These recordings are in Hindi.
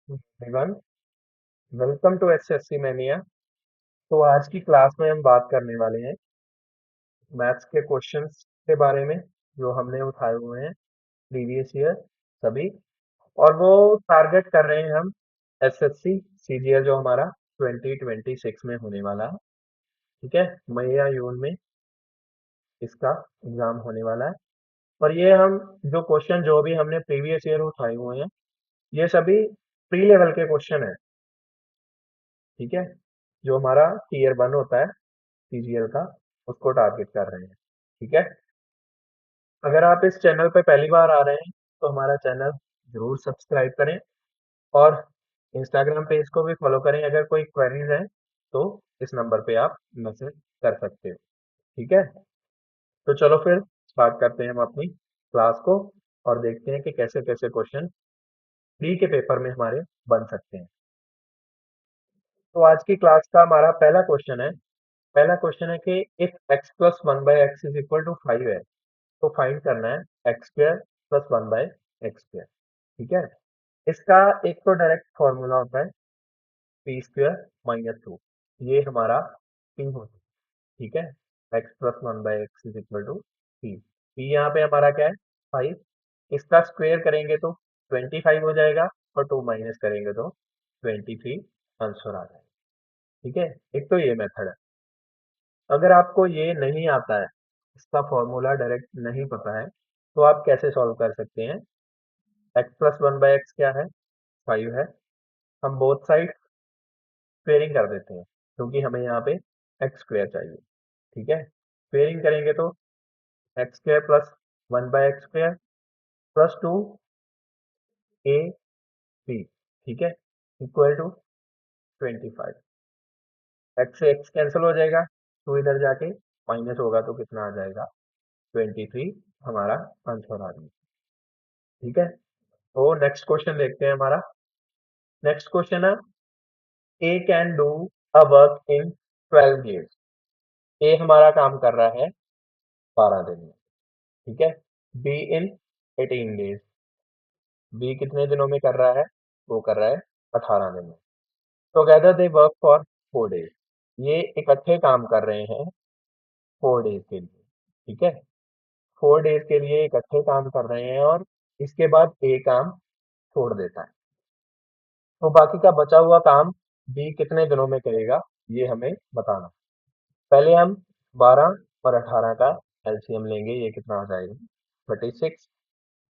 Everyone, welcome to SSC mania. तो आज की क्लास में हम बात करने वाले हैं मैथ्स के क्वेश्चंस के बारे में जो हमने उठाए हुए हैं प्रीवियस ईयर सभी। और वो टारगेट कर रहे हैं हम एसएससी सीजीएल जो हमारा 2026 में होने वाला है। ठीक है, मई या जून में इसका एग्जाम होने वाला है। और ये हम जो क्वेश्चन जो भी हमने प्रीवियस ईयर उठाए हुए हैं ये सभी प्री लेवल के क्वेश्चन है। ठीक है, जो हमारा टीयर 1 होता है सीजीएल का उसको टारगेट कर रहे हैं। ठीक है, अगर आप इस चैनल पे पहली बार आ रहे हैं तो हमारा चैनल जरूर सब्सक्राइब करें और इंस्टाग्राम पेज को भी फॉलो करें। अगर कोई क्वेरीज है तो इस नंबर पे आप मैसेज कर सकते हो। ठीक है, तो चलो फिर स्टार्ट करते हैं हम अपनी क्लास को और देखते हैं कि कैसे कैसे क्वेश्चन प्री के पेपर में हमारे बन सकते हैं। तो आज की क्लास का हमारा पहला क्वेश्चन है कि if x plus one by x is equal to 5 है तो फाइंड करना है x square plus one by x square. ठीक है, इसका एक तो डायरेक्ट फॉर्मूला होता है पी स्क्वायर माइनस टू, ये हमारा पी होता है। ठीक है, x plus one by x is equal to p. P यहाँ पे हमारा क्या है 5, इसका स्क्वायर करेंगे तो 25 हो जाएगा और 2 माइनस करेंगे तो 23 आंसर आ जाएगा। ठीक है, एक तो ये मेथड है। अगर आपको ये नहीं आता है, इसका फॉर्मूला डायरेक्ट नहीं पता है, तो आप कैसे सॉल्व कर सकते हैं। X plus one by x क्या है 5 है, हम बोथ साइड स्क्वेयरिंग कर देते हैं क्योंकि हमें यहाँ पे एक्स स्क्वायर चाहिए। ठीक है, स्क्वेयरिंग करेंगे तो x square plus one by x square plus two a B. ठीक है, इक्वल टू 25। एक्स से एक्स कैंसिल हो जाएगा, टू इधर जाके माइनस होगा तो कितना आ जाएगा 23 हमारा आंसर आ जाएगा। ठीक है, तो नेक्स्ट क्वेश्चन देखते हैं हमारा। नेक्स्ट क्वेश्चन है A can do a work in 12 days. A हमारा काम कर रहा है 12 दिन में। ठीक है, बी इन 18 डेज, बी कितने दिनों में कर रहा है, वो कर रहा है 18 दिन में। Together they work for 4 days, ये इकट्ठे काम कर रहे हैं 4 डेज के लिए। ठीक है, 4 डेज के लिए इकट्ठे काम कर रहे हैं और इसके बाद ए काम छोड़ देता है, तो बाकी का बचा हुआ काम बी कितने दिनों में करेगा ये हमें बताना। पहले हम 12 और 18 का एलसीएम लेंगे, ये कितना आ जाएगा 36।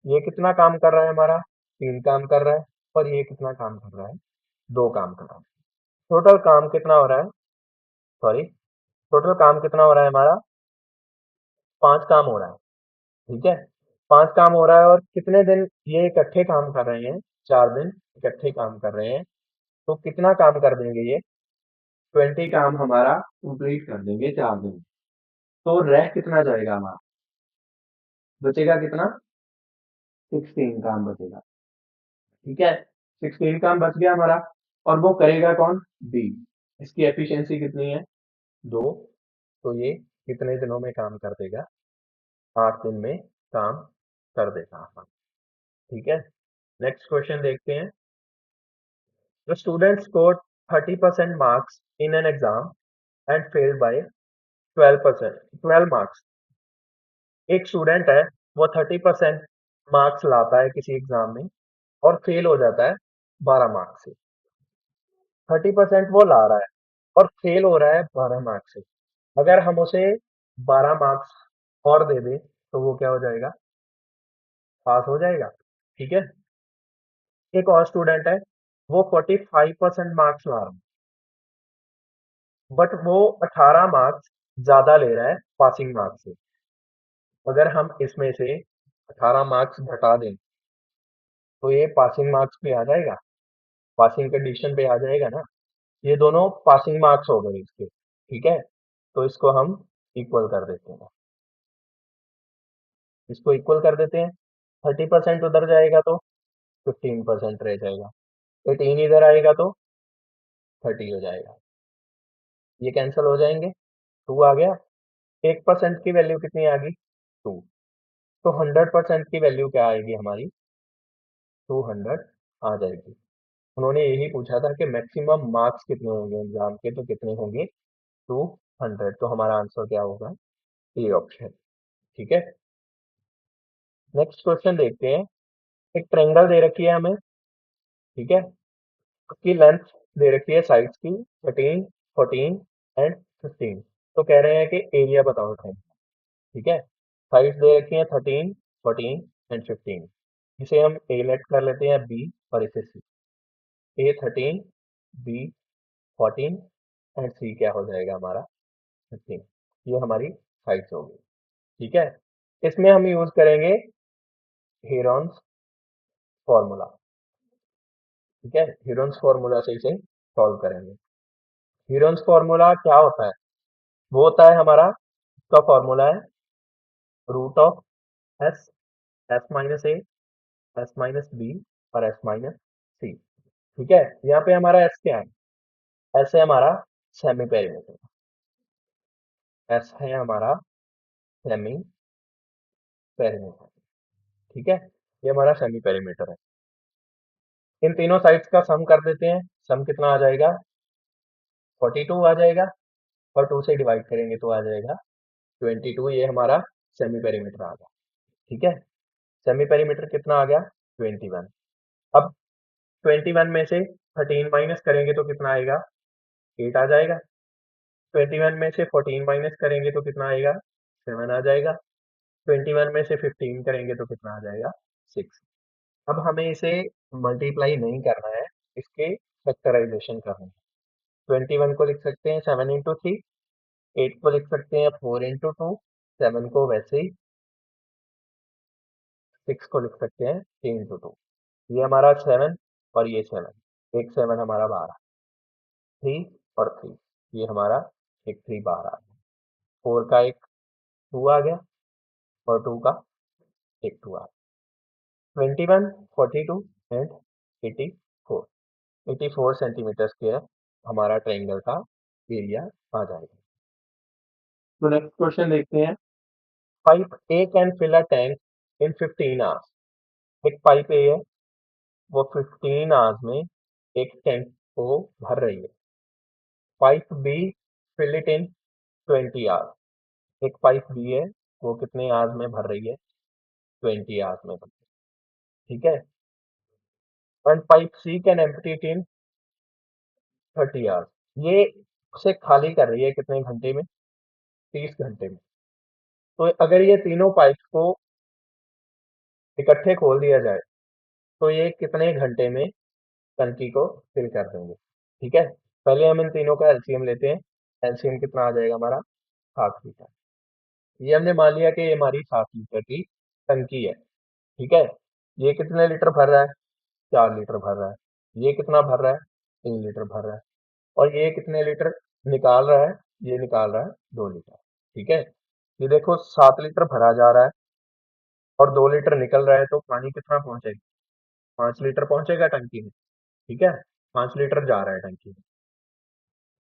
ये कितना काम कर रहा है हमारा 3 काम कर रहा है और ये कितना काम कर रहा है 2 काम कर रहा है। टोटल काम कितना हो रहा है, सॉरी, टोटल काम कितना हो रहा है हमारा 5 काम हो रहा है। ठीक है, 5 काम हो रहा है और कितने दिन ये इकट्ठे काम कर रहे हैं, 4 दिन इकट्ठे काम कर रहे हैं। तो कितना काम कर देंगे ये 20 काम हमारा कंप्लीट कर देंगे 4 दिन। तो रह कितना जाएगा हमारा, बचेगा कितना 16 काम बचेगा। ठीक है, 16 काम बच गया हमारा और वो करेगा कौन, बी। इसकी एफिशिएंसी कितनी है 2, तो ये कितने दिनों में काम कर देगा 8 दिन में काम कर देगा आसान। ठीक है, नेक्स्ट क्वेश्चन देखते हैं। The student score 30% marks in an exam and failed by 12 marks. एक स्टूडेंट है, वो 30% मार्क्स लाता है किसी एग्जाम में और फेल हो जाता है 12 मार्क्स से। 30% वो ला रहा है और फेल हो रहा है 12 मार्क्स से। अगर हम उसे 12 मार्क्स और दे दें तो वो क्या हो जाएगा, पास हो जाएगा। ठीक है, एक और स्टूडेंट है, वो 45% मार्क्स ला रहा है बट वो 18 मार्क्स ज्यादा ले रहा है पासिंग मार्क्स से। अगर हम इसमें से 18 मार्क्स घटा दें तो ये पासिंग मार्क्स पे आ जाएगा, पासिंग कंडीशन पे आ जाएगा ना। ये दोनों पासिंग मार्क्स हो गए इसके। ठीक है, तो इसको हम इक्वल कर देते हैं, इसको इक्वल कर देते हैं। 30% उधर जाएगा तो 15% रह जाएगा, 18 इधर आएगा तो 30 हो जाएगा, ये कैंसिल हो जाएंगे, 2 आ गया। 1% की वैल्यू कितनी आ गई 2, तो 100% की वैल्यू क्या आएगी हमारी 200 आ जाएगी। उन्होंने यही पूछा था कि मैक्सिमम मार्क्स कितने होंगे एग्जाम के, तो कितने होंगे 200। तो हमारा आंसर क्या होगा, ए ऑप्शन। ठीक है, नेक्स्ट क्वेश्चन देखते हैं। एक ट्रायंगल दे रखी है हमें, ठीक है, उसकी लेंथ दे रखी है साइड्स की 13, 14 एंड 15। तो कह रहे हैं कि एरिया बताओ ट्रायंगल। ठीक है, साइड्स दे रखी हैं 13, 14 एंड 15। इसे हम ए लेट कर लेते हैं बी और इसे सी। ए 13, बी 14 एंड सी क्या हो जाएगा हमारा 15। ये हमारी साइड्स होगी। ठीक है, इसमें हम यूज करेंगे हेरॉन्स फॉर्मूला। ठीक है, हेरॉन्स फॉर्मूला से इसे सॉल्व करेंगे। हेरॉन्स फॉर्मूला क्या होता है, वो होता है हमारा, इसका फॉर्मूला है root of s, s minus a, s minus b और एस माइनस सी। ठीक है, यहाँ पे हमारा एस क्या है, एस है हमारा सेमी पेरीमीटर, एस है हमारा सेमी पेरीमीटर। ठीक है, ये हमारा सेमी पेरीमीटर है। इन तीनों साइड्स का सम कर देते हैं। सम कितना आ जाएगा, 42 आ जाएगा, और 2 से डिवाइड करेंगे तो आ जाएगा 22। ये हमारा सेमी पेरीमीटर आ गया। ठीक है, सेमी पेरीमीटर कितना आ गया, 21। अब 21 में से 13 माइनस करेंगे तो कितना आएगा, 8 आ जाएगा। 21 में से 14 माइनस करेंगे तो कितना आएगा, 7 आ जाएगा। 21 में से 15 करेंगे तो कितना आ जाएगा, 6। अब हमें इसे मल्टीप्लाई नहीं करना है, इसके फैक्टराइजेशन करना है। 21 को लिख सकते हैं 7 इंटू 3, 8 को लिख सकते हैं 4 इंटू 2, 7 को वैसे ही 6 को लिख सकते हैं 3 इंटू 2। ये हमारा 7 और ये 7, एक 7 हमारा बाहर, 3 और 3, ये हमारा एक 3 बाहर आ गया। 4 का एक 2 आ गया और 2 का एक 2 आ गया। 21, 42 एंड 84, 84 सेंटीमीटर स्क्वायर हमारा ट्रायंगल का एरिया आ जाएगा। तो नेक्स्ट क्वेश्चन देखते हैं। Pipe a can fill a tank in 15 hours. एक पाइप ए है, वो 15 आवर्स में एक टैंक को भर रही है। Pipe b fill it in 20 hours. एक पाइप बी है, वो कितने आवर्स में भर रही है, 20 आवर्स में भर रही है। ठीक है, and pipe c can empty it in 30 hours. ये उसे खाली कर रही है कितने घंटे में, 30 घंटे में। तो अगर ये तीनों पाइप्स को इकट्ठे खोल दिया जाए तो ये कितने घंटे में टंकी को फिल कर देंगे। ठीक है, पहले हम इन तीनों का एलसीएम लेते हैं। एलसीएम कितना आ जाएगा हमारा, 60 लीटर। ये हमने मान लिया कि ये हमारी 60 लीटर की टंकी है। ठीक है, ये कितने लीटर भर रहा है, 4 लीटर भर रहा है। ये कितना भर रहा है, 3 लीटर भर रहा है। और ये कितने लीटर निकाल रहा है, ये निकाल रहा है 2 लीटर। ठीक है, ये देखो 7 लीटर भरा जा रहा है और 2 लीटर निकल रहा है, तो पानी कितना पहुंचेगा, 5 लीटर पहुंचेगा टंकी में। ठीक है, 5 लीटर जा रहा है टंकी में।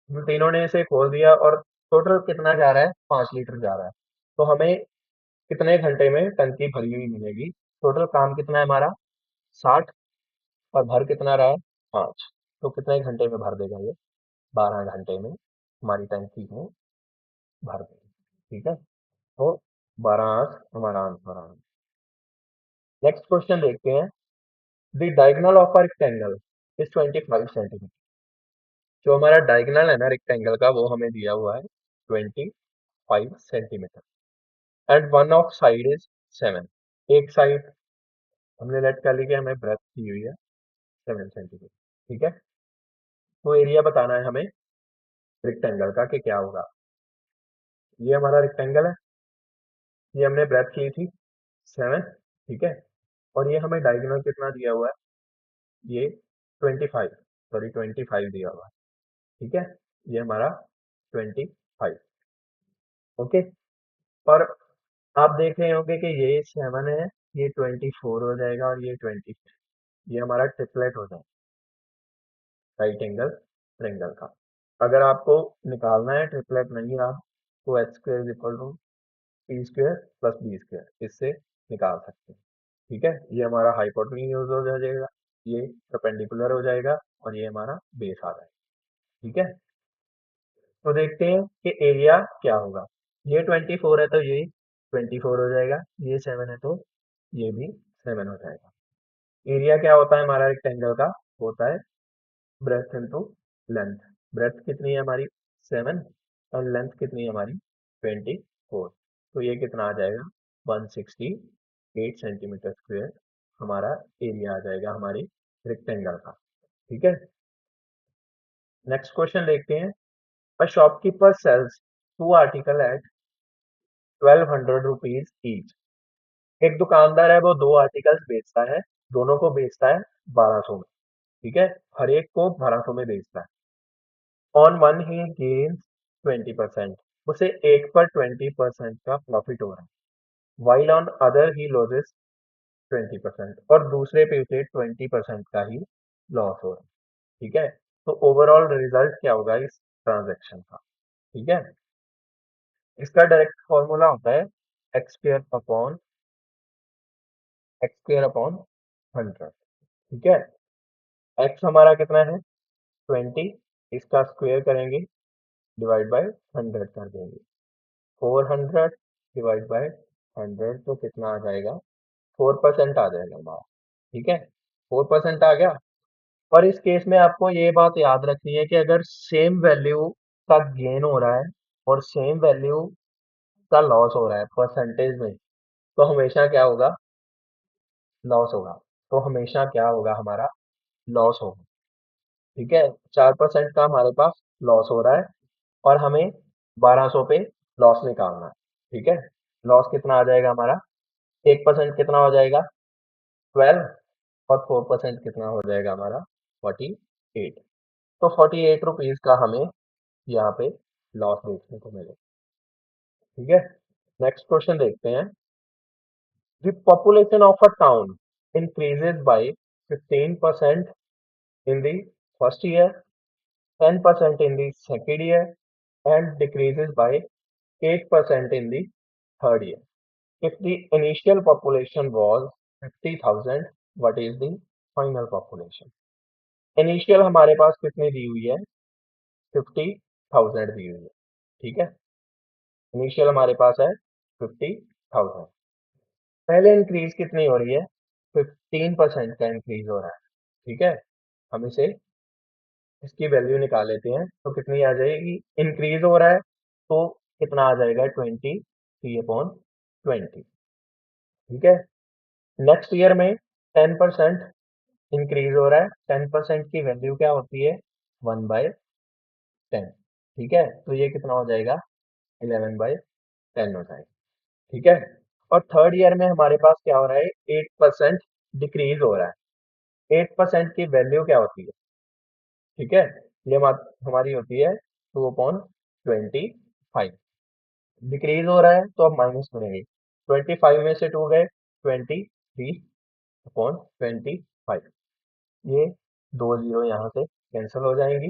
हम तीनों ने इसे खोल दिया और टोटल कितना जा रहा है, 5 लीटर जा रहा है। तो हमें कितने घंटे में टंकी भरी हुई मिलेगी, टोटल काम कितना है हमारा 60, और भर कितना रहा है 5। तो कितने घंटे में भर देगा ये, 12 घंटे में हमारी टंकी में भर देगी। ठीक है, तो 12 हमारा आंसर आ। नेक्स्ट क्वेश्चन देखते हैं। The diagonal of a rectangle is 25 centimetre. जो हमारा डायगोनल है ना रेक्टेंगल का, वो हमें दिया हुआ है 25 centimetre, and one of side is 7। एक साइड हमने लेट कर ली कि हमें ब्रेथ दी हुई है 7 सेंटीमीटर। ठीक है, तो एरिया बताना है हमें रेक्टेंगल का कि क्या होगा। ये हमारा रेक्टेंगल है, ये हमने ब्रेथ ली थी 7। ठीक है, और ये हमें डायगोनल कितना दिया हुआ है, ये 25 दिया हुआ है। ठीक है, ये हमारा 25। ओके, और आप देख रहे होंगे कि ये 7 है, ये 24 हो जाएगा और ये 20, ये हमारा ट्रिपलेट हो जाएगा राइट एंगल ट्रायंगल का। अगर आपको निकालना है ट्रिपलेट नहीं आप, तो h square is equal to p square plus B square, इससे निकाल सकते हैं। ठीक है, ये हमारा हाइपोटेन्यूज हो जाएगा ये परपेंडिकुलर हो जाएगा और ये हमारा बेस आ जाएगा। ठीक है, तो देखते हैं कि एरिया क्या होगा। ये 24 है तो ये 24 हो जाएगा, ये 7 है तो ये भी 7 हो जाएगा। एरिया क्या होता है हमारा रेक्टेंगल का, होता है ब्रेथ इंटू लेंथ। ब्रेथ कितनी है हमारी 7 और लेंथ कितनी है हमारी 24, तो ये कितना आ जाएगा 168 सेंटीमीटर स्क्वायर हमारा एरिया आ जाएगा हमारी रेक्टेंगल का। ठीक है, नेक्स्ट क्वेश्चन देखते हैं। A shopkeeper sells two article at 1200 rupees each. एक दुकानदार है वो दो आर्टिकल्स बेचता है, दोनों को बेचता है 1200 में। ठीक है, हर एक को 1200 में बेचता है। ऑन वन ही गेन्स 20%, उसे एक पर 20% का प्रॉफिट हो रहा है। While on other he losses 20%, और दूसरे पे उसे 20% का ही लॉस हो रहा है। ठीक है, तो ओवरऑल रिजल्ट क्या होगा इस ट्रांजैक्शन का। ठीक है, इसका डायरेक्ट फॉर्मूला होता है x² अपॉन 100। ठीक है, x हमारा कितना है 20, इसका स्क्वायर करेंगे डिवाइड बाय 100 कर देंगे। 400 डिवाइड बाय 100 तो कितना आ जाएगा 4% आ जाएगा हमारा। ठीक है, 4% आ गया। और इस केस में आपको ये बात याद रखनी है कि अगर सेम वैल्यू का गेन हो रहा है और सेम वैल्यू का लॉस हो रहा है परसेंटेज में, तो हमेशा क्या होगा लॉस होगा। तो हमेशा क्या होगा हमारा लॉस होगा। ठीक है, 4% का हमारे पास लॉस हो रहा है और हमें 1200 पे लॉस निकालना है। ठीक है, लॉस कितना आ जाएगा हमारा 1% कितना हो जाएगा 12, और 4% कितना हो जाएगा हमारा 48। तो 48 रुपीज का हमें यहाँ पे लॉस देखने को मिले। ठीक है, नेक्स्ट क्वेश्चन देखते हैं। The population of a town increases by 15% in the first year, 10% in the second year, and decreases by 8% in the third year. If the initial population was 50,000, what is the final population? Initial हमारे पास कितनी दी हुई है 50,000 दी हुई है। ठीक है, इनिशियल हमारे पास है 50,000। पहले इंक्रीज कितनी हो रही है 15% का इंक्रीज हो रहा है। ठीक है, हम इसे इसकी वैल्यू निकाल लेते हैं तो कितनी आ जाएगी, इंक्रीज हो रहा है तो कितना आ जाएगा 23/20। ठीक है, नेक्स्ट ईयर में 10% इंक्रीज हो रहा है, 10% की वैल्यू क्या होती है 1/10। ठीक है, तो ये कितना हो जाएगा 11/10 हो जाएगा। ठीक है, और थर्ड ईयर में हमारे पास क्या हो रहा है 8% डिक्रीज हो रहा है। 8% की वैल्यू क्या होती है, ठीक है, ये हमारी होती है 2/25। डिक्रीज हो रहा है तो अब माइनस करेंगे, 25 में से 2 गए 23/25। ये दो जीरो यहाँ से कैंसिल हो जाएंगी,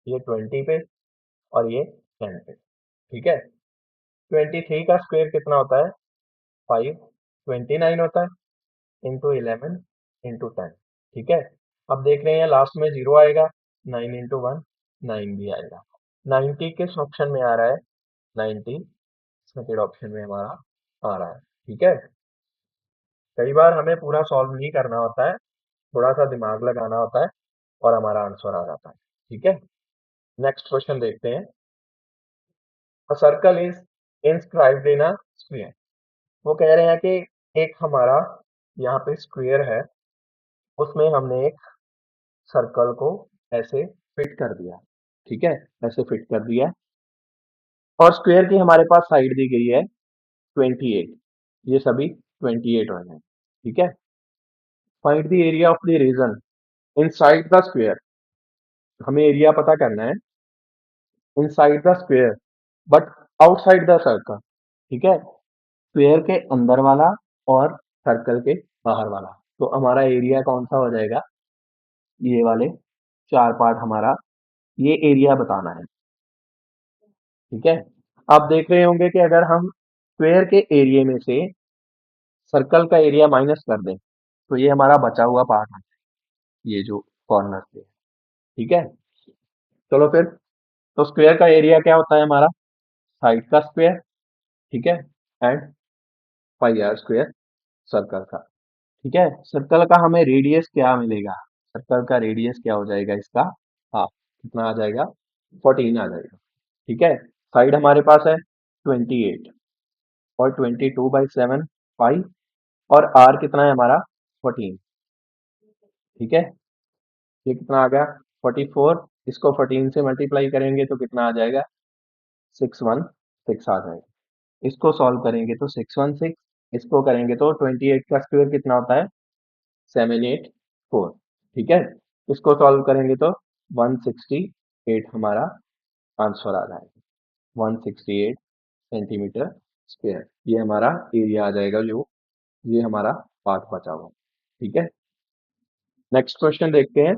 ये 20 पे और ये 10 पे। ठीक है, 23 का स्क्वायर कितना होता है 5, 29 होता है, इंटू 11 इंटू 10। ठीक है, अब देख रहे हैं लास्ट में जीरो आएगा, 9 इंटू 1 9 भी आएगा। 90 किस ऑप्शन में आ रहा है 90 सेकंड ऑप्शन में हमारा आ रहा है। ठीक है, कई बार हमें पूरा सॉल्व नहीं करना होता है, थोड़ा सा दिमाग लगाना होता है और हमारा आंसर आ जाता है। ठीक है, नेक्स्ट क्वेश्चन देखते हैं। A circle is inscribed in a square. वो कह रहे हैं कि एक हमारा यहाँ पे स्क्वायर है, उसमें हमने एक सर्कल को ऐसे फिट कर दिया। ठीक है, ऐसे फिट कर दिया और स्क्वायर की हमारे पास साइड दी गई है 28, ये सभी 28 हो हैं। ठीक है, find the area of the region inside the square. हमें एरिया पता करना है inside the square but outside the circle. ठीक है, स्क्वायर के अंदर वाला और सर्कल के बाहर वाला, तो हमारा एरिया कौन सा हो जाएगा, ये वाले चार पार्ट हमारा ये एरिया बताना है। ठीक है, आप देख रहे होंगे कि अगर हम स्क्वायर के एरिया में से सर्कल का एरिया माइनस कर दें तो ये हमारा बचा हुआ पार्ट है। ये जो कॉर्नर पे है, ठीक है। चलो फिर, तो स्क्वायर का एरिया क्या होता है हमारा, साइड का स्क्वायर, ठीक है, and pi r square circle का, ठीक है। सर्कल का हमें रेडियस क्या मिलेगा, सर्कल का रेडियस क्या हो जाएगा इसका, हाफ, कितना आ जाएगा, 14 आ जाएगा, ठीक है। साइड हमारे पास है 28 और 22/7 पाई, और आर कितना है हमारा 14, ठीक है। ये कितना आ गया 44, इसको 14 से मल्टीप्लाई करेंगे तो कितना आ जाएगा 616 आ जाएगा। इसको सॉल्व करेंगे तो 616, इसको करेंगे तो 28 का स्क्वायर कितना होता है 784, ठीक है। इसको सॉल्व करेंगे तो 168 हमारा आंसर आ जाएगा, 168 सेंटीमीटर स्क्वायर, ये हमारा एरिया आ जाएगा, जो ये हमारा पार्ट बचा हुआ, ठीक है। नेक्स्ट क्वेश्चन देखते हैं।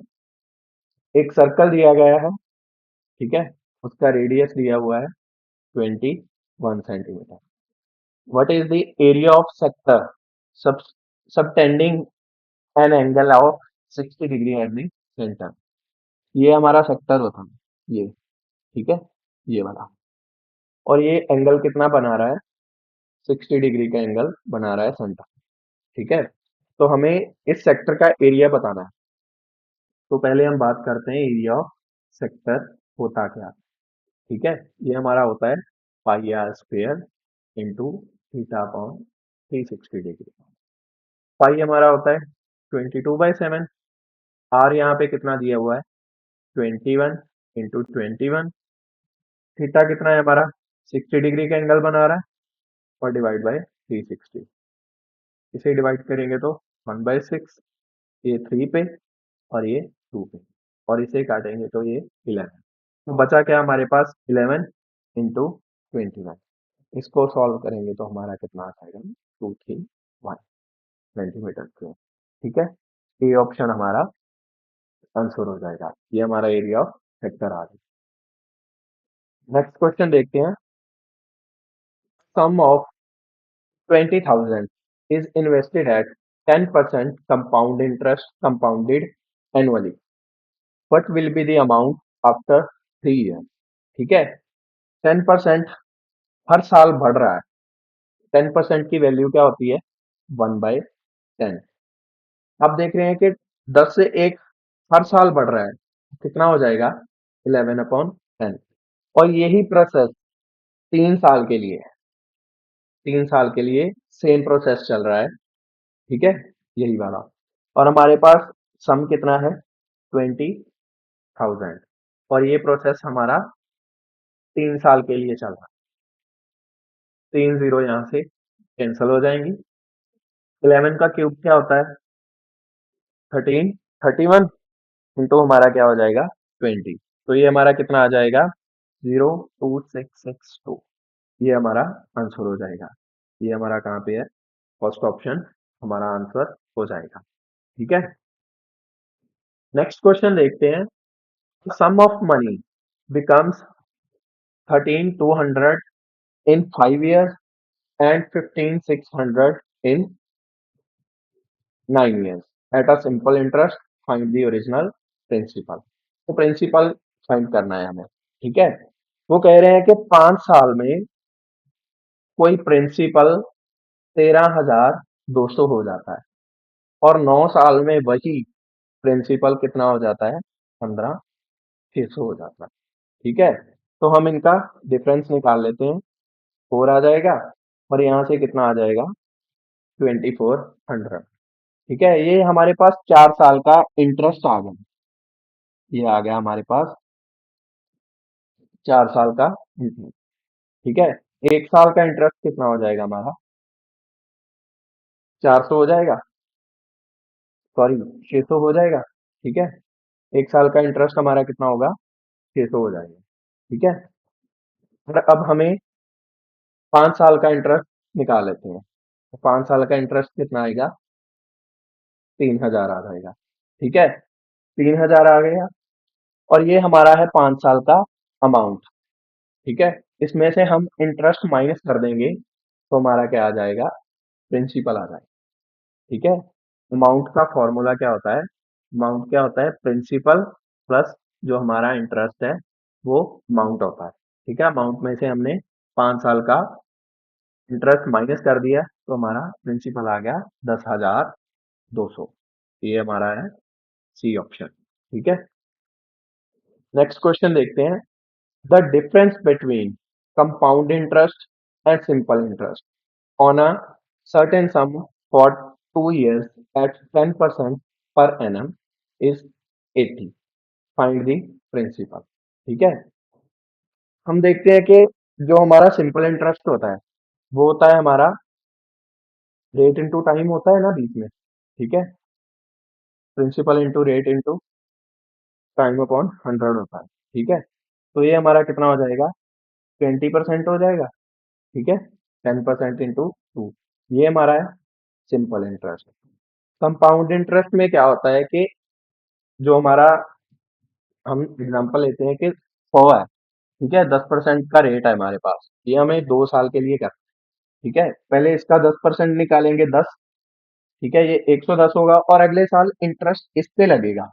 एक सर्कल दिया गया है, ठीक है, उसका रेडियस दिया हुआ है 21 centimetre. What is the area of sector sub subtending an angle of 60 degree at the centre. ये हमारा सेक्टर होता है ये, ठीक है, ये वाला, और ये एंगल कितना बना रहा है 60 डिग्री का एंगल बना रहा है सेंटर, ठीक है। तो हमें इस सेक्टर का एरिया बताना है। तो पहले हम बात करते हैं एरिया ऑफ सेक्टर होता क्या, ठीक है। ये हमारा होता है pi r square into theta upon 360 degree. Pi हमारा होता है 22/7, आर यहाँ पे कितना दिया हुआ है 21 इंटू 21, थीटा कितना है हमारा 60 डिग्री का एंगल बना रहा है, और डिवाइड बाय 360, इसे डिवाइड करेंगे तो 1/6, ये 3 पे और ये 2 पे, और इसे काटेंगे तो ये 11, तो बचा क्या हमारे पास 11 इंटू 21, इसको सॉल्व करेंगे तो हमारा कितना आ जाएगा 231 सेंटीमीटर स्क्वायर, ठीक है। ये ऑप्शन हमारा आंसर हो जाएगा, ये हमारा एरिया ऑफ सेक्टर आ गया। नेक्स्ट क्वेश्चन देखते हैं। सम of 20,000 is invested at 10% compound interest compounded annually. What will be the amount after 3 years? ठीक है, 10% हर साल बढ़ रहा है, 10% की वैल्यू क्या होती है 1/10। आप देख रहे हैं कि 10 से 1 हर साल बढ़ रहा है, कितना हो जाएगा 11/10, और यही प्रोसेस 3 साल के लिए, 3 साल के लिए सेम प्रोसेस चल रहा है, ठीक है, यही वाला। और हमारे पास सम कितना है 20,000, और ये प्रोसेस हमारा 3 साल के लिए चल रहा है। 3 जीरो यहाँ से कैंसिल हो जाएंगी। 11 का क्यूब क्या होता है 13, 31 इंटू हमारा क्या हो जाएगा 20, तो ये हमारा कितना आ जाएगा 02662, ये हमारा आंसर हो जाएगा। ये हमारा कहाँ पे है, फर्स्ट ऑप्शन हमारा आंसर हो जाएगा, ठीक है। नेक्स्ट क्वेश्चन देखते हैं। सम of money becomes 13,200 in 5 years and 15,600 in 9 years at a simple interest. Find the original principal. तो प्रिंसिपल फाइंड करना है हमें, ठीक है। वो कह रहे हैं कि 5 साल में कोई प्रिंसिपल 13,200 हो जाता है, और 9 साल में वही प्रिंसिपल कितना हो जाता है 15,600 हो जाता है, ठीक है। तो हम इनका डिफरेंस निकाल लेते हैं, 4 आ जाएगा, और यहाँ से कितना आ जाएगा 2400, ठीक है। ये हमारे पास 4 साल का इंटरेस्ट आ गया, ये आ गया हमारे पास 4 साल का इंटरेस्ट, ठीक है। 1 साल का इंटरेस्ट कितना हो जाएगा हमारा 400 हो जाएगा, सॉरी 600 हो जाएगा, ठीक है। 1 साल का इंटरेस्ट हमारा कितना होगा 600 हो जाएगा, ठीक है। और अब हमें 5 साल का इंटरेस्ट निकाल लेते हैं, तो 5 साल का इंटरेस्ट कितना आएगा 3,000 आ जाएगा, ठीक है। 3,000 आ गया, और ये हमारा है 5 साल का अमाउंट, ठीक है। इसमें से हम इंटरेस्ट माइनस कर देंगे तो हमारा क्या आ जाएगा प्रिंसिपल आ जाएगा, ठीक है। अमाउंट का फॉर्मूला क्या होता है अमाउंट क्या होता है, प्रिंसिपल प्लस जो हमारा इंटरेस्ट है वो अमाउंट होता है। ठीक है, अमाउंट में से हमने 5 साल का इंटरेस्ट माइनस कर दिया तो हमारा प्रिंसिपल आ गया 10,200। ये हमारा है सी ऑप्शन। ठीक है, नेक्स्ट क्वेश्चन देखते हैं। The difference between compound interest and simple interest on a certain sum for 2 years at 10% per annum is 80. Find the principal। ठीक है, हम देखते हैं कि जो हमारा सिंपल इंटरेस्ट होता है वो होता है हमारा रेट इनटू टाइम होता है ना बीच में। ठीक है, principal into rate into time upon 100 होता है। ठीक है, तो ये हमारा कितना हो जाएगा, 20% हो जाएगा। ठीक है, 10% इंटू 2, ये हमारा है सिंपल इंटरेस्ट। कंपाउंड इंटरेस्ट में क्या होता है कि जो हमारा, हम एग्जांपल लेते हैं कि 100 है। ठीक है, 10% का रेट है हमारे पास, ये हमें 2 साल के लिए करना है। ठीक है, पहले इसका 10% निकालेंगे 10। ठीक है, ये 110 होगा और अगले साल इंटरेस्ट इस पे लगेगा।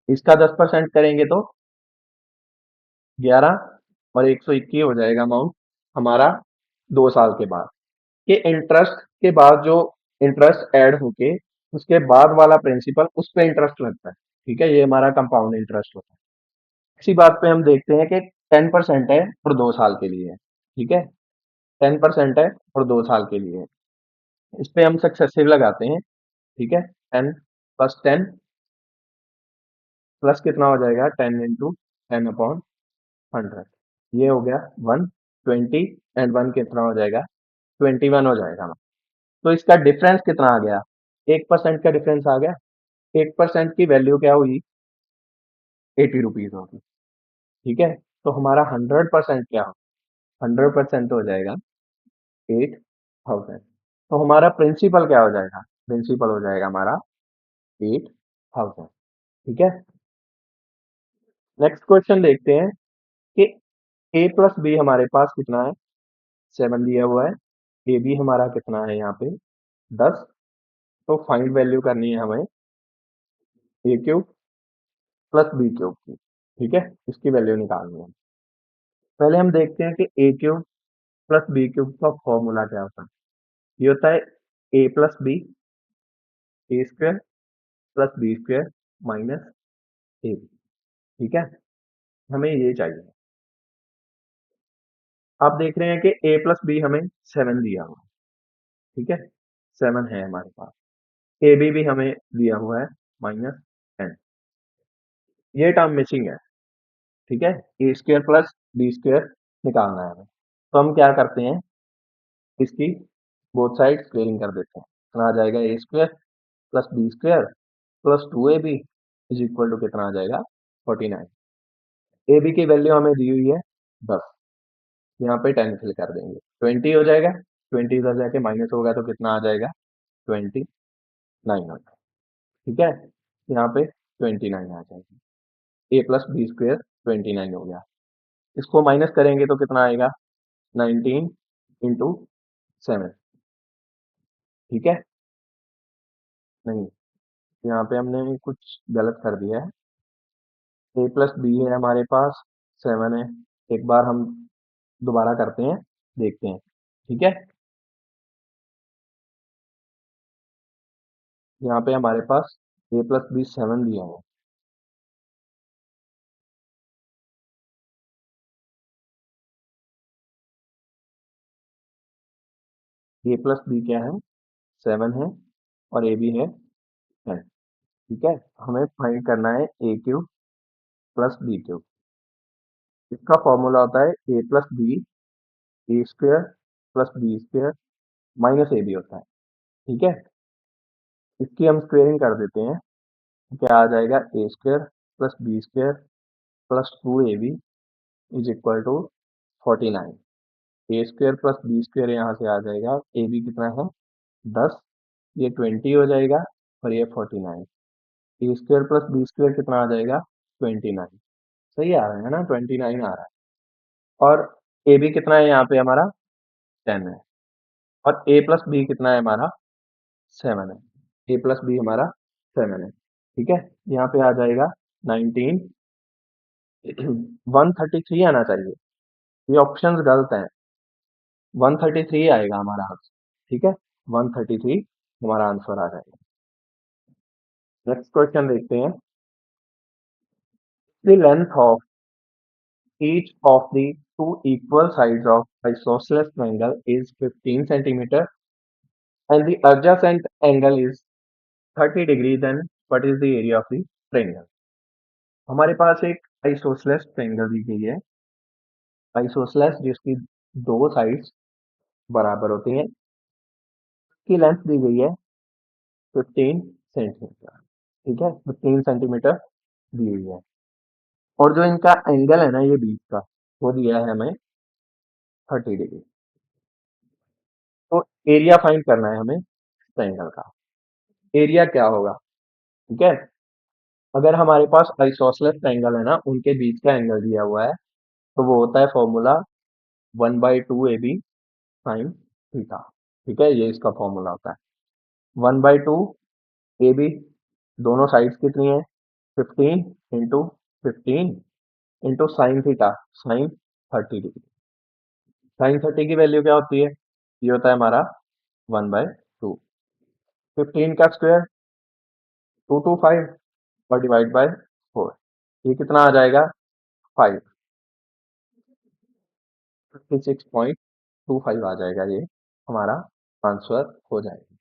इसका 10% करेंगे तो 11 और 121 हो जाएगा अमाउंट हमारा 2 साल के बाद। ये इंटरेस्ट के बाद जो इंटरेस्ट ऐड होके उसके बाद वाला प्रिंसिपल उस पे इंटरेस्ट लगता है। ठीक है, ये हमारा कंपाउंड इंटरेस्ट होता है। इसी बात पे हम देखते हैं कि 10% है और 2 साल के लिए है। ठीक है, 10% है और 2 साल के लिए है। इस पे हम सक्सेसिव लगाते हैं। ठीक है, 10 + 10 प्लस कितना हो जाएगा, 10 × 10/100। ये हो गया 120 एंड 1 कितना हो जाएगा, 21 हो जाएगा हमारा। तो इसका डिफरेंस कितना आ गया, 1% का डिफरेंस आ गया। 1% की वैल्यू क्या हुई, 80 रुपीज होगी। ठीक है, तो हमारा 100% क्या हो, 100% हो जाएगा 8,000। तो हमारा प्रिंसिपल क्या हो जाएगा, प्रिंसिपल हो जाएगा हमारा 8,000। ठीक है, नेक्स्ट क्वेश्चन देखते हैं कि ए प्लस बी हमारे पास कितना है, 7 दिया हुआ है। ए बी हमारा कितना है यहाँ पे, 10। तो फाइंड वैल्यू करनी है हमें ए क्यूब प्लस बी क्यूब की। ठीक है, इसकी वैल्यू निकालनी है। पहले हम देखते हैं कि A cube plus B cube का फॉर्मूला क्या होता है। ये होता है A plus B, A square plus B square minus A B. ठीक है, हमें ये चाहिए। आप देख रहे हैं कि ए प्लस बी हमें 7 दिया हुआ है। ठीक है, 7 है हमारे पास। ए बी भी हमें दिया हुआ है -10। ये टर्म मिसिंग है। ठीक है, ए स्क्वायर प्लस बी स्क्वायर निकालना है हमें। तो हम क्या करते हैं, इसकी बोथ साइड स्क्वेयरिंग कर देते हैं। कितना आ जाएगा, A square plus B square प्लस 2ab इज इक्वल टू कितना आ जाएगा, 49। ए बी की वैल्यू हमें दी हुई है 10, यहाँ पे 10 फिल कर देंगे, 20 हो जाएगा। 20 इधर जाके माइनस होगा तो कितना आ जाएगा, 29 हो जाएगा। ठीक है, यहाँ पे 29 आ जाएगी। ए प्लस बी स्क्वेयर 29 हो गया। इसको माइनस करेंगे तो कितना आएगा, 19 इंटू 7। ठीक है, नहीं, यहाँ पे हमने कुछ गलत कर दिया है। ए प्लस बी है हमारे पास, 7 है। एक बार हम दोबारा करते हैं, देखते हैं। ठीक है, यहाँ पे हमारे पास ए प्लस बी 7 दिया है। ए प्लस बी क्या है, 7 है और ए बी है 10। ठीक है, हमें फाइंड करना है A cube plus B cube. इसका फॉर्मूला होता है A plus B, A square plus B square minus A B होता है। ठीक है, इसकी हम स्क्वेयरिंग कर देते हैं। क्या आ जाएगा, A square plus B square प्लस 2ab is equal to 49। A square plus B square यहाँ से आ जाएगा, ए बी कितना है 10, ये 20 हो जाएगा और ये 49। A square plus B square कितना आ जाएगा, 29। सही आ रहा है ना, 29 आ रहा है। और ए बी कितना है यहाँ पे हमारा, 10 है। और ए प्लस बी कितना है हमारा, 7 है। ए प्लस बी हमारा 7 है। ठीक है, यहाँ पे आ जाएगा 19 133 आना चाहिए। ये ऑप्शंस गलत हैं, 133 आएगा हमारा आंसर। ठीक है, 133 हमारा आंसर आ जाएगा। नेक्स्ट क्वेश्चन देखते हैं। The length of each of the two equal sides of isosceles triangle is 15 centimeter and the adjacent angle is 30 degree, then what is the area of the triangle? हमारे पास एक आइसोसेलेस ट्रायंगल दी गई है, आइसोसेलेस जिसकी दो साइड्स बराबर होती हैं, की लेंथ दी गई है 15 सेंटीमीटर। ठीक है, 15 सेंटीमीटर दी हुई है और जो इनका एंगल है ना ये बीच का, वो दिया है हमें 30 डिग्री। तो एरिया फाइंड करना है हमें ट्रायंगल का। एरिया क्या होगा? ठीक है, अगर हमारे पास आइसोसेलेस ट्रायंगल है ना, उनके बीच का एंगल दिया हुआ है, तो वो होता है फॉर्मूला 1/2 AB साइन थीटा। ठीक है, ये इसका फॉर्मूला होता है 1/2 AB। दोनों साइड्स कितनी है? 15 into 15 into sine theta, sine 30 degree. Sine 30 की वैल्यू क्या होती है? ये होता है हमारा 1/2। 15 का स्क्वायर 225 और डिवाइड बाय 4, ये कितना आ जाएगा? 5, 56.25 आ जाएगा, ये हमारा आंसर हो जाएगा।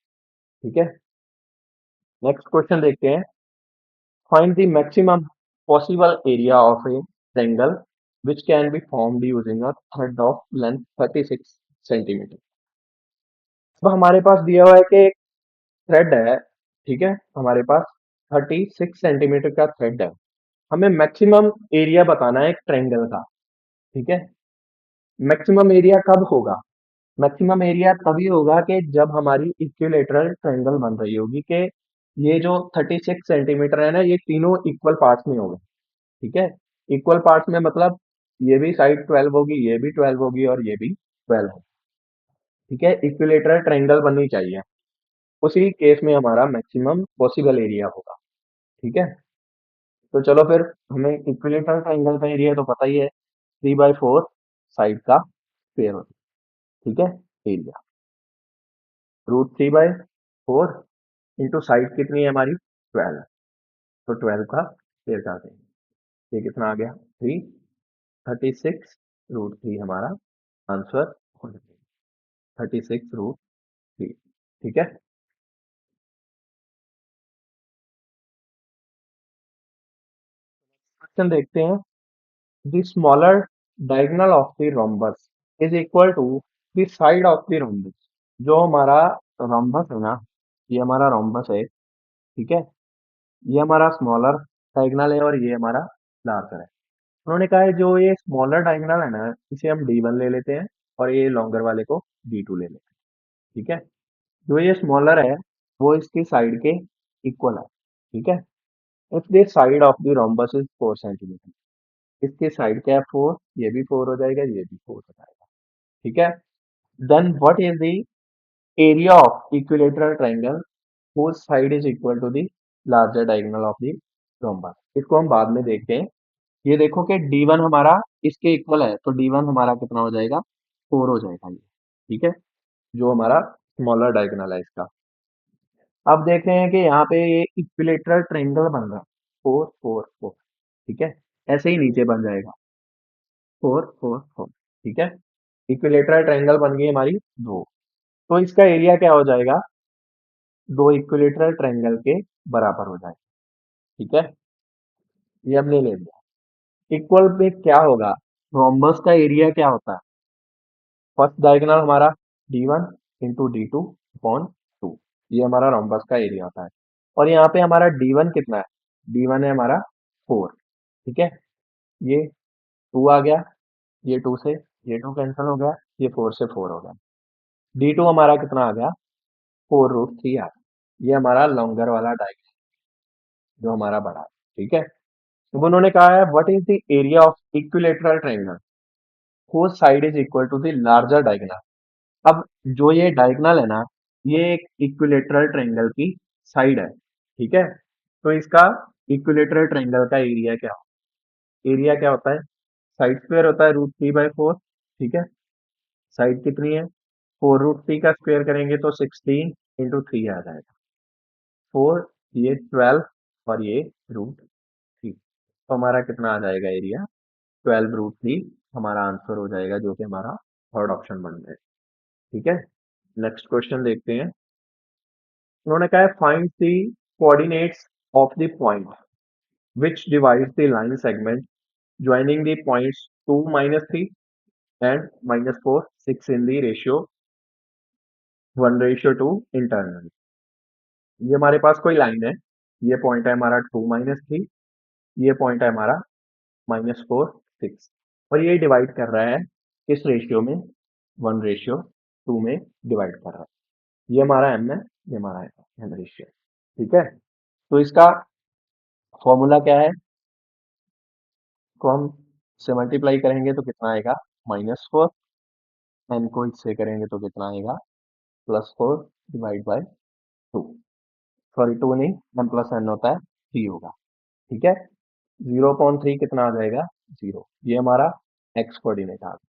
ठीक है, नेक्स्ट क्वेश्चन देखते हैं। Find the maximum possible area of A triangle which can be formed using a thread of length 36 centimetre. अब हमारे पास दिया हुआ है कि एक थ्रेड है, ठीक है, हमारे पास 36 सेंटीमीटर का थ्रेड है। हमें मैक्सिमम एरिया बताना है एक ट्रायंगल का। ठीक है, मैक्सिमम एरिया कब होगा? मैक्सिमम एरिया तभी होगा कि जब हमारी इक्विलेटरल ट्रायंगल बन रही होगी कि ये जो 36 सेंटीमीटर है ना, ये तीनों इक्वल पार्ट्स में होंगे। ठीक है, इक्वल पार्ट्स में मतलब ये भी साइड 12 होगी, ये भी 12 होगी और ये भी 12 होगी। ठीक है, इक्विलेटरल ट्रायंगल बननी चाहिए, उसी केस में हमारा मैक्सिमम पॉसिबल एरिया होगा। ठीक है, तो चलो फिर, हमें इक्विलेटरल ट्रायंगल का एरिया तो पता ही है, 3/4 साइड का स्क्वायर होता है। ठीक है, एरिया √3/4 इंटू साइड कितनी है हमारी? 12, तो 12 का स्क्वायर कर देंगे, ये कितना आ गया? 3, 36 √3 हमारा आंसर हो जाएगा, 36 √3। ठीक है, क्वेश्चन देखते हैं। The smaller diagonal of the rhombus is equal to the side of the rhombus. जो हमारा रोम्बस है ना, ये हमारा रोम्बस है। ठीक है, ये हमारा स्मॉलर डायगोनल है और ये हमारा लार्जर है। उन्होंने कहा है जो ये स्मॉलर डायगोनल है ना, इसे हम D1 ले लेते हैं और ये लॉन्गर वाले को D2 ले लेते हैं। ठीक है, जो ये स्मॉलर है वो इसकी साइड के इक्वल है। ठीक है, if the side of the rhombus is 4 centimetre, इसकी साइड क्या है? 4, ये भी 4 हो जाएगा, ये भी 4 हो जाएगा। ठीक है, then what is the area of equilateral triangle whose side is equal to the larger diagonal of the rhombus। इसको हम बाद में देखते हैं। ये देखो कि D1 हमारा इसके इक्वल है, तो D1 हमारा कितना हो जाएगा? 4 हो जाएगा ये। ठीक है, जो हमारा स्मॉलर डायगोनल है इसका। अब देख रहे हैं कि यहाँ पे ये इक्विलेटरल ट्रायंगल बन रहा है 4 4 4। ठीक है, ऐसे ही नीचे बन जाएगा 4 4 4। ठीक है, इक्विलेटरल ट्रायंगल बन गई हमारी दो, तो इसका एरिया क्या हो जाएगा? दो इक्विलेटरल ट्रायंगल के बराबर हो जाएगा। ठीक है, ये हमने ले लिया। इक्वल पे क्या होगा? रोम्बस का एरिया क्या होता है? फर्स्ट डायगोनल हमारा D1 इंटू D2 अपॉन 2, ये हमारा रोम्बस का एरिया होता है। और यहाँ पे हमारा D1 कितना है? D1 है हमारा 4। ठीक है, ये 2 आ गया, ये 2 से ये 2 कैंसिल हो गया, ये 4 से 4 हो गया। D2 हमारा कितना आ गया? 4√3 आ गया। ये हमारा लॉन्गर वाला डायगोनल जो हमारा बड़ा है। ठीक है, अब उन्होंने कहा है what is the area of equilateral triangle whose side is equal to the larger diagonal। अब जो ये डायगोनल है ना, ये एक इक्विलेटरल ट्रायंगल की साइड है। ठीक है, तो इसका इक्विलेटरल ट्रायंगल का एरिया क्या होता है? एरिया क्या होता है? साइड स्क्वायर होता है √3/4। ठीक है, साइड कितनी है? 4√3 का स्क्वायर करेंगे तो 16 × 3 आ जाएगा। 4, ये 12 और ये √3, तो हमारा कितना आ जाएगा एरिया? 12√3 हमारा आंसर हो जाएगा, जो कि हमारा थर्ड ऑप्शन बन जाएगा। ठीक है, नेक्स्ट क्वेश्चन देखते हैं। उन्होंने कहा है find the coordinates of the point which divides the line segment joining the points 2, -3 and -4, 6 in the ratio 1:2 internal। ये हमारे पास कोई लाइन है, ये पॉइंट है हमारा 2, -3, ये पॉइंट है हमारा -4, 6, और ये डिवाइड कर रहा है किस रेशियो में? 1:2 में डिवाइड कर रहा है। ये हमारा m है, ये हमारा m रेशियो। ठीक है, तो इसका फॉर्मूला क्या है? को हम से मल्टीप्लाई करेंगे तो कितना आएगा? -4, n को इससे करेंगे तो कितना आएगा? +4 डिवाइड बाय 2, सॉरी 2 नहीं, m+n होता है 3 होगा। ठीक है, 0.3 कितना आ जाएगा? 0। ये हमारा x कोऑर्डिनेट आ गया।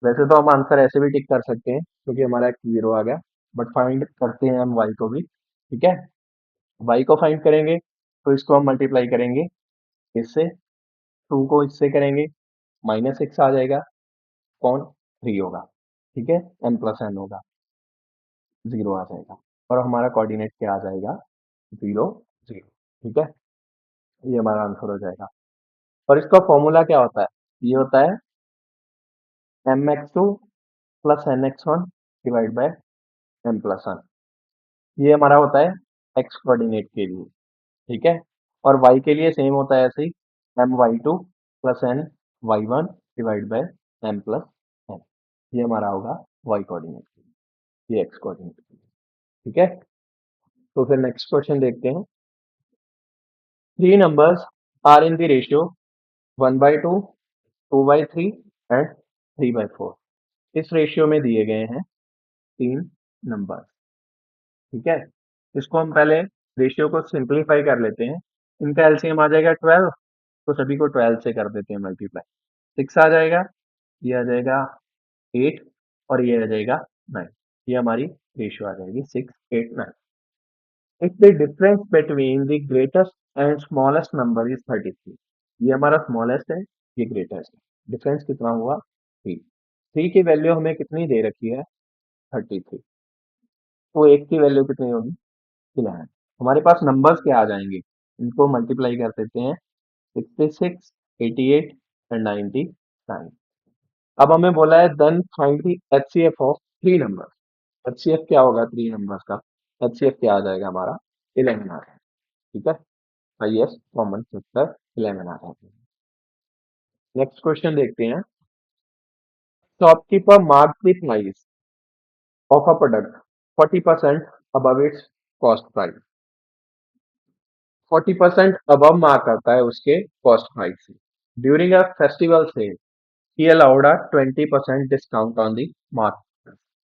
वैसे तो हम आंसर ऐसे भी टिक कर सकते हैं क्योंकि हमारा x 0 आ गया, बट फाइंड करते हैं हम y को भी। ठीक है, y को फाइंड करेंगे तो इसको हम मल्टीप्लाई करेंगे इससे, 2 को इससे करेंगे, -6 आ जाएगा, कौन 3 होगा। ठीक है, m+n होगा, 0 आ जाएगा, और हमारा कोऑर्डिनेट क्या आ जाएगा? 0, 0। ठीक है, ये हमारा आंसर हो जाएगा। और इसका फॉर्मूला क्या होता है? ये होता है mx2 + nx1 divide by m+1। ये हमारा होता है x कोऑर्डिनेट के लिए। ठीक है, और y के लिए सेम होता है ऐसे ही, my2 + ny1 divide by m+n। ये हमारा होगा y कोऑर्डिनेट के लिए, ये x कोऑर्डिनेट के लिए। ठीक है, तो फिर नेक्स्ट क्वेश्चन देखते हैं। 3 numbers are in the ratio 1/2, 2/3 and 3/4। इस रेशियो में दिए गए हैं 3 नंबर। ठीक है, इसको हम पहले रेशियो को सिंपलीफाई कर लेते हैं। इनका एलसीएम आ जाएगा 12, तो सभी को 12 से कर देते हैं मल्टीप्लाई। 6 आ जाएगा, ये आ जाएगा 8, और ये आ जाएगा 9। ये हमारी रेशियो आ जाएगी 6, 8, 9। If the difference between the greatest and smallest number is 33। ये हमारा स्मॉलेस्ट है, ये ग्रेटेस्ट है। डिफरेंस कितना हुआ? 3। 3 की वैल्यू हमें कितनी दे रखी है? 33। तो 1 की वैल्यू कितनी होगी? 11। हमारे पास नंबर्स क्या आ जाएंगे? इनको मल्टीप्लाई कर देते हैं, 66, 88 एंड 99। अब हमें बोला है then find the HCF of 3 numbers. HCF क्या होगा 3 नंबर्स का? एचसीएफ क्या आ जाएगा हमारा? 11 आ जाएगा। ठीक है, हाईएस्ट कॉमन फैक्टर 11 आ जाएगा। नेक्स्ट क्वेश्चन देखते हैं। Shopkeeper marks the price of a product 40% above its cost price. 40% above mark करता है उसके कॉस्ट प्राइस से। During a festival sale he allowed a 20% discount on the mark.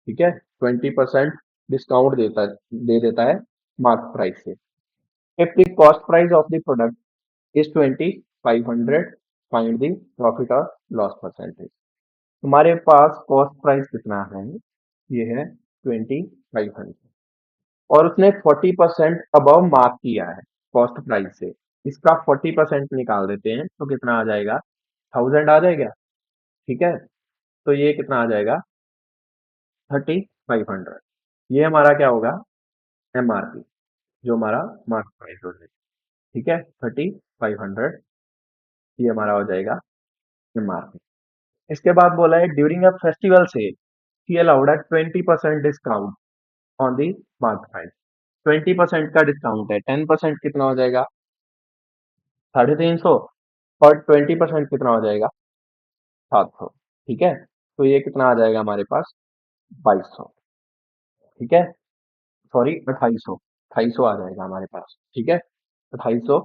ठीक है, 20% डिस्काउंट दे देता है मार्क प्राइस से। If the cost price of the product is 2500, find the profit और लॉस परसेंटेज। हमारे पास कॉस्ट प्राइस कितना है? ये है 2500, और उसने 40% अबव मार्क किया है कॉस्ट प्राइस से। इसका 40% निकाल देते हैं तो कितना आ जाएगा? 1000 आ जाएगा। ठीक है, तो ये कितना आ जाएगा? 3500। ये हमारा क्या होगा? एमआरपी, जो हमारा मार्क प्राइस हो जाएगा। ठीक है, 3500 ये हमारा हो जाएगा एमआरपी। इसके बाद बोला है during a festival sale he allowed a 20% discount on the mark price. 20% का डिस्काउंट है, 10% कितना हो जाएगा? 350, और 20% कितना हो जाएगा? 700। ठीक है, तो ये कितना आ जाएगा हमारे पास? 2200। ठीक है, सॉरी 2800, 2800 आ जाएगा हमारे पास। ठीक है, 2800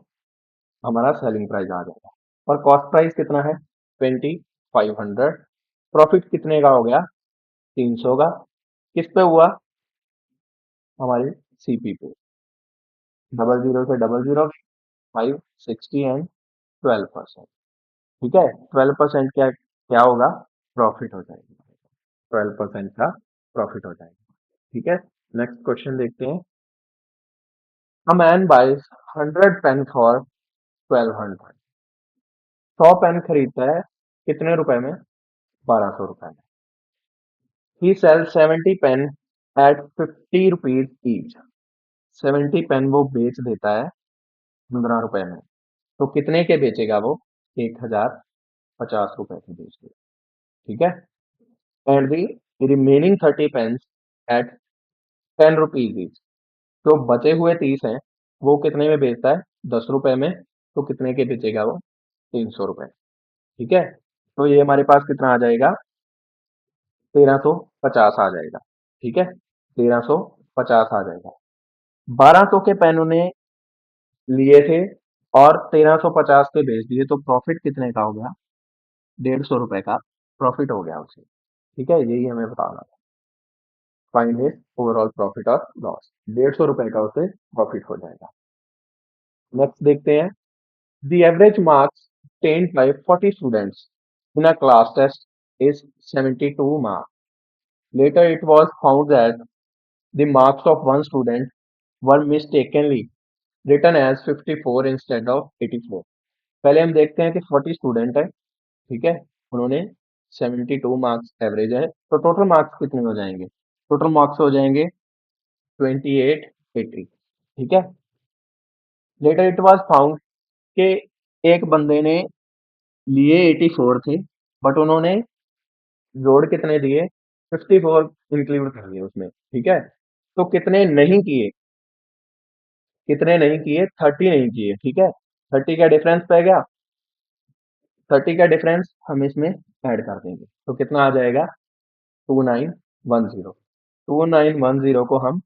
हमारा सेलिंग प्राइस आ जाएगा, और कॉस्ट प्राइस कितना है? 2500। प्रॉफिट कितने का हो गया? 300 का। किस पे हुआ? हमारे सीपी पे। 00 से 00, 5, 60 एंड 12%। ठीक है, 12% क्या क्या होगा, प्रॉफिट हो जाएगा, 12% का प्रॉफिट हो जाएगा। ठीक है, नेक्स्ट क्वेश्चन देखते हैं। A man buys 100 pen for 1200। 100 pen खरीदता है कितने रुपए में, 1200 रुपए में। He sells 70 pen at 50 rupees each. 70 pen वो बेच देता है 15 रुपए में, तो कितने के बेचेगा वो, 1050 रुपए के बेचेगा। ठीक है, and the remaining 30 pen eight 10 rupees each. जो बचे हुए 30 हैं वो कितने में बेचता है, 10 रुपए में, तो कितने के बेचेगा वो, 300 रुपए। ठीक है, तो ये हमारे पास कितना आ जाएगा, 1350 आ जाएगा। ठीक है, 1350 आ जाएगा। 1200 के पेन उन्हें लिए थे और 1350 के बेच दिए, तो प्रॉफिट कितने का हो गया, 150 रुपए का प्रॉफिट हो गया उसे। ठीक है, यही हमें बताना था, फाइंड हिज ओवरऑल प्रॉफिट और लॉस। 150 रुपए का उसे प्रॉफिट हो जाएगा। नेक्स्ट देखते हैं। The average marks obtained by 40 students in a class test is 72 marks. Later, it was found that the marks of one student were mistakenly written as 54 instead of 84. पहले हम देखते हैं कि 40 स्टूडेंट है, ठीक है, उन्होंने 72 मार्क्स एवरेज है, तो टोटल मार्क्स कितने हो जाएंगे, टोटल मार्क्स हो जाएंगे 28 80। ठीक है, लेटर इट वाज फाउंड कि एक बंदे ने लिए 84 थे, बट उन्होंने जोड़ कितने दिए, 54 इंक्लूड कर दिए उसमें। ठीक है, तो कितने नहीं किए, कितने नहीं किए, 30 नहीं किए। ठीक है, 30 का डिफरेंस पड़ गया, 30 का डिफरेंस हम इसमें ऐड कर देंगे, तो कितना आ जाएगा, 2910। 2910 को हम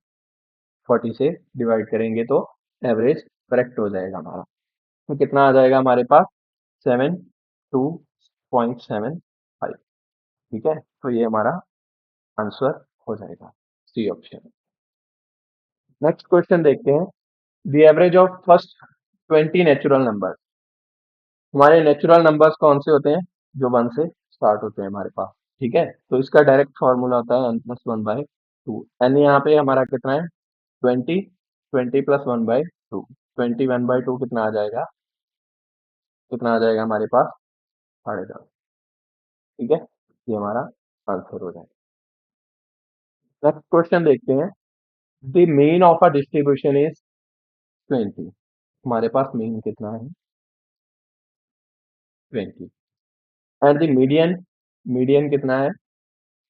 40 से डिवाइड करेंगे तो एवरेज करेक्ट हो जाएगा हमारा, तो कितना आ जाएगा हमारे पास, 72.75। ठीक है, तो ये हमारा आंसर हो जाएगा, सी ऑप्शन। नेक्स्ट क्वेश्चन देखते हैं। The average of first 20 natural number. हमारे नेचुरल नंबर्स कौन से होते हैं, जो 1 से स्टार्ट होते हैं हमारे पास। ठीक है, तो इसका डायरेक्ट फॉर्मूला होता है n+1/2। एन यहाँ पे हमारा कितना है, 20, 20 + 1/2, 21/2 कितना आ जाएगा, कितना आ जाएगा हमारे पास, 10.5। ठीक है, ये हमारा आंसर हो जाएगा। नेक्स्ट क्वेश्चन देखते हैं। The mean of a distribution is 20। हमारे पास मीन कितना है, 20, एंड द मीडियन, मीडियन कितना है,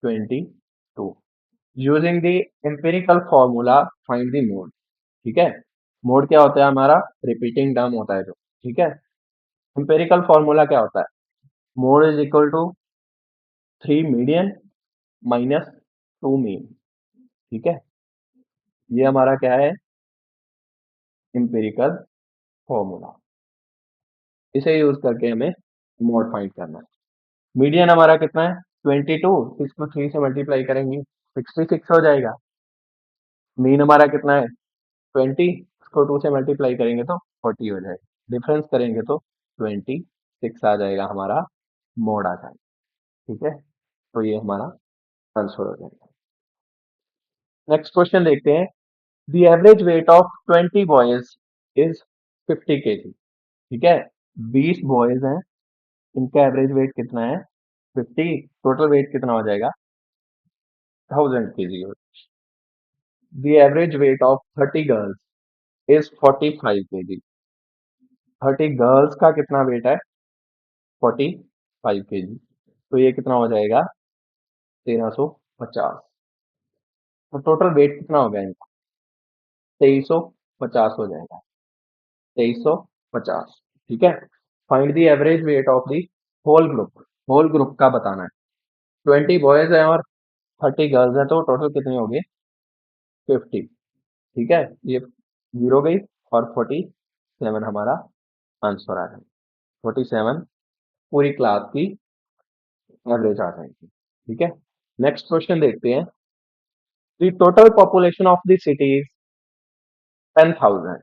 22। Using the empirical formula find the mode. ठीक है, मोड क्या होता है हमारा, रिपीटिंग टर्म होता है जो। ठीक है, एम्पिरिकल फॉर्मूला क्या होता है, mode is equal to 3 median minus 2 mean. ठीक है, ये हमारा क्या है, एम्पिरिकल फॉर्मूला, इसे यूज करके हमें मोड फाइंड करना है। मीडियन हमारा कितना है, 22, इसको 3 से मल्टीप्लाई करेंगे 66 हो जाएगा। मीन हमारा कितना है, 20, इसको 2 से मल्टीप्लाई करेंगे तो 40 हो जाएगा, डिफरेंस करेंगे तो 26 आ जाएगा, हमारा मोड आ जाएगा। ठीक है, तो ये हमारा आंसर हो जाएगा। नेक्स्ट क्वेश्चन देखते हैं। The average weight of 20 boys is 50 KG. ठीक है, 20 बॉयज हैं, इनका एवरेज वेट कितना है, 50, टोटल वेट कितना हो जाएगा, 1000 KG. The average weight of 30 girls is 45 KG. 30 girls का कितना वेट है, 45 केजी, तो ये कितना हो जाएगा, 1350। तो टोटल वेट कितना हो गया इनका, 2350 हो जाएगा, 2350। ठीक है, find the average weight of the whole group. Whole group का बताना है, 20 बॉयज हैं और 30 गर्ल्स हैं, तो टोटल कितनी होगी, 50। ठीक है, ये 0 गई और 47 हमारा आंसर आ जाएगा, 47 पूरी क्लास की एवरेज आ जाएगी। ठीक है, नेक्स्ट क्वेश्चन देखते हैं। The total population of the city is 10,000।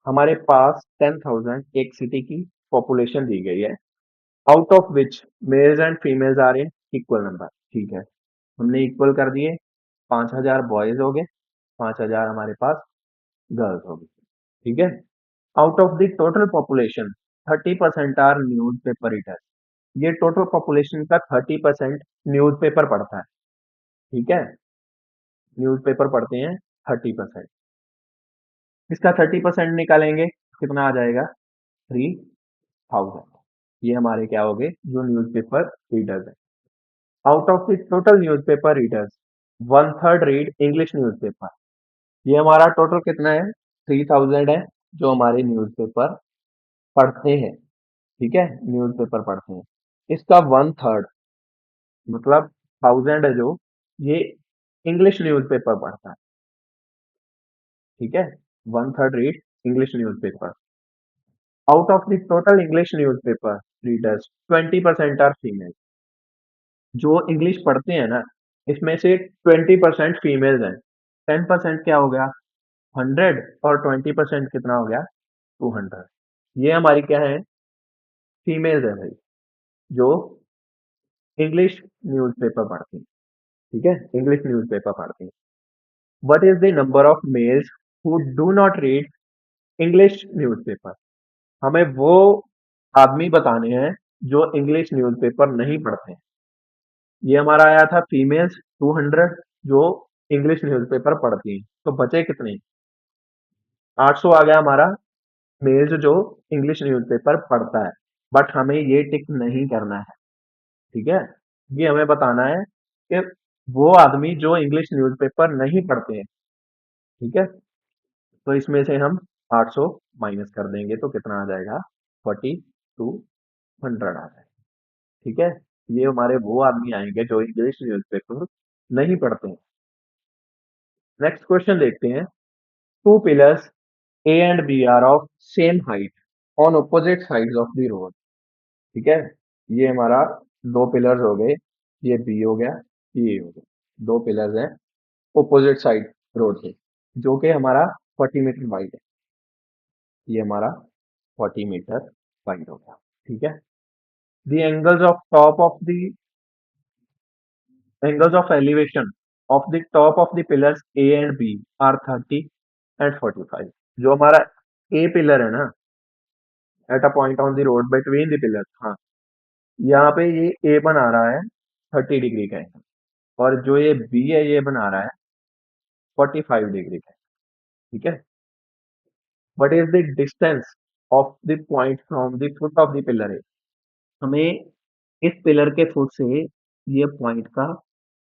हमारे पास 10,000 एक सिटी की पॉपुलेशन दी गई है, out of which males and females are in equal number. ठीक है, हमने इक्वल कर दिए, 5,000 बॉयज हो गए, 5,000 हमारे पास गर्ल्स हो गई। ठीक है, out of the total population 30% R news paper readers. ये टोटल पॉपुलेशन का 30% न्यूज पेपर पढ़ता है। ठीक है, न्यूज पेपर पढ़ते हैं 30%। इसका 30% निकालेंगे, कितना आ जाएगा? 3,000। ये हमारे क्या हो गए, जो न्यूज पेपर रीडर्स है। Out of the total news paper readers 1/3 read English news paper. ये हमारा टोटल कितना है? 3,000 है, जो हमारे न्यूज पेपर पढ़ते हैं। ठीक है, न्यूज पेपर पढ़ते हैं। इसका 1/3 मतलब 1000 है, जो ये इंग्लिश न्यूज पेपर पढ़ता है। ठीक है, 1/3 read English newspaper. Out of the total English newspaper readers 20% are female. जो इंग्लिश पढ़ते हैं ना, इसमें से 20% फीमेल्स हैं। 10% क्या हो गया? 100, और 20% कितना हो गया? 200। ये हमारी क्या है? फीमेल्स है भाई, जो इंग्लिश न्यूज़पेपर पढ़ती हैं। ठीक है, इंग्लिश न्यूज़पेपर पढ़ती हैं। What is the number of males who do not read English newspaper? हमें वो आदमी बताने हैं जो इंग्लिश न्यूज़पेपर नहीं पढ़ते हैं। ये हमारा आया था फीमेल्स 200, जो इंग्लिश न्यूज़पेपर पढ़ती हैं। तो बचे कितने? 800 आ गया हमारा मेल्स जो इंग्लिश न्यूज़पेपर पढ़ता है। बट हमें ये टिक नहीं करना है। ठीक है, ये हमें बताना है कि वो आदमी जो इंग्लिश न्यूज़पेपर नहीं पढ़ते हैं। ठीक है, तो इसमें से हम 800 माइनस कर देंगे तो कितना आ जाएगा? 4200 आ जाएगा। ठीक है, ये हमारे वो आदमी आएंगे जो इंग्लिश न्यूज़पेपर नहीं पढ़ते हैं। नेक्स्ट क्वेश्चन देखते हैं। Two pillars A and B are of same height on opposite sides of the road. ठीक है, ये हमारा दो पिलर्स हो गए, ये बी हो गया, ये हो गया। दो पिलर्स हैं ऑपोजिट साइड रोड के, जो कि हमारा 40 मीटर वाइड है। ये हमारा 40 मीटर वाइड हो गया। ठीक है, the angles of elevation of the top of the pillars A and B are 30 and 45। जो हमारा ए पिलर है ना, at a point on the road between the pillars, हाँ, यहाँ पे ये ए बना रहा है 30 डिग्री का एंगल, और जो ये बी है ये बना रहा है 45 डिग्री का। ठीक है, what is the distance of the point from the foot of the pillar A? हमें इस पिलर के फुट से ये पॉइंट का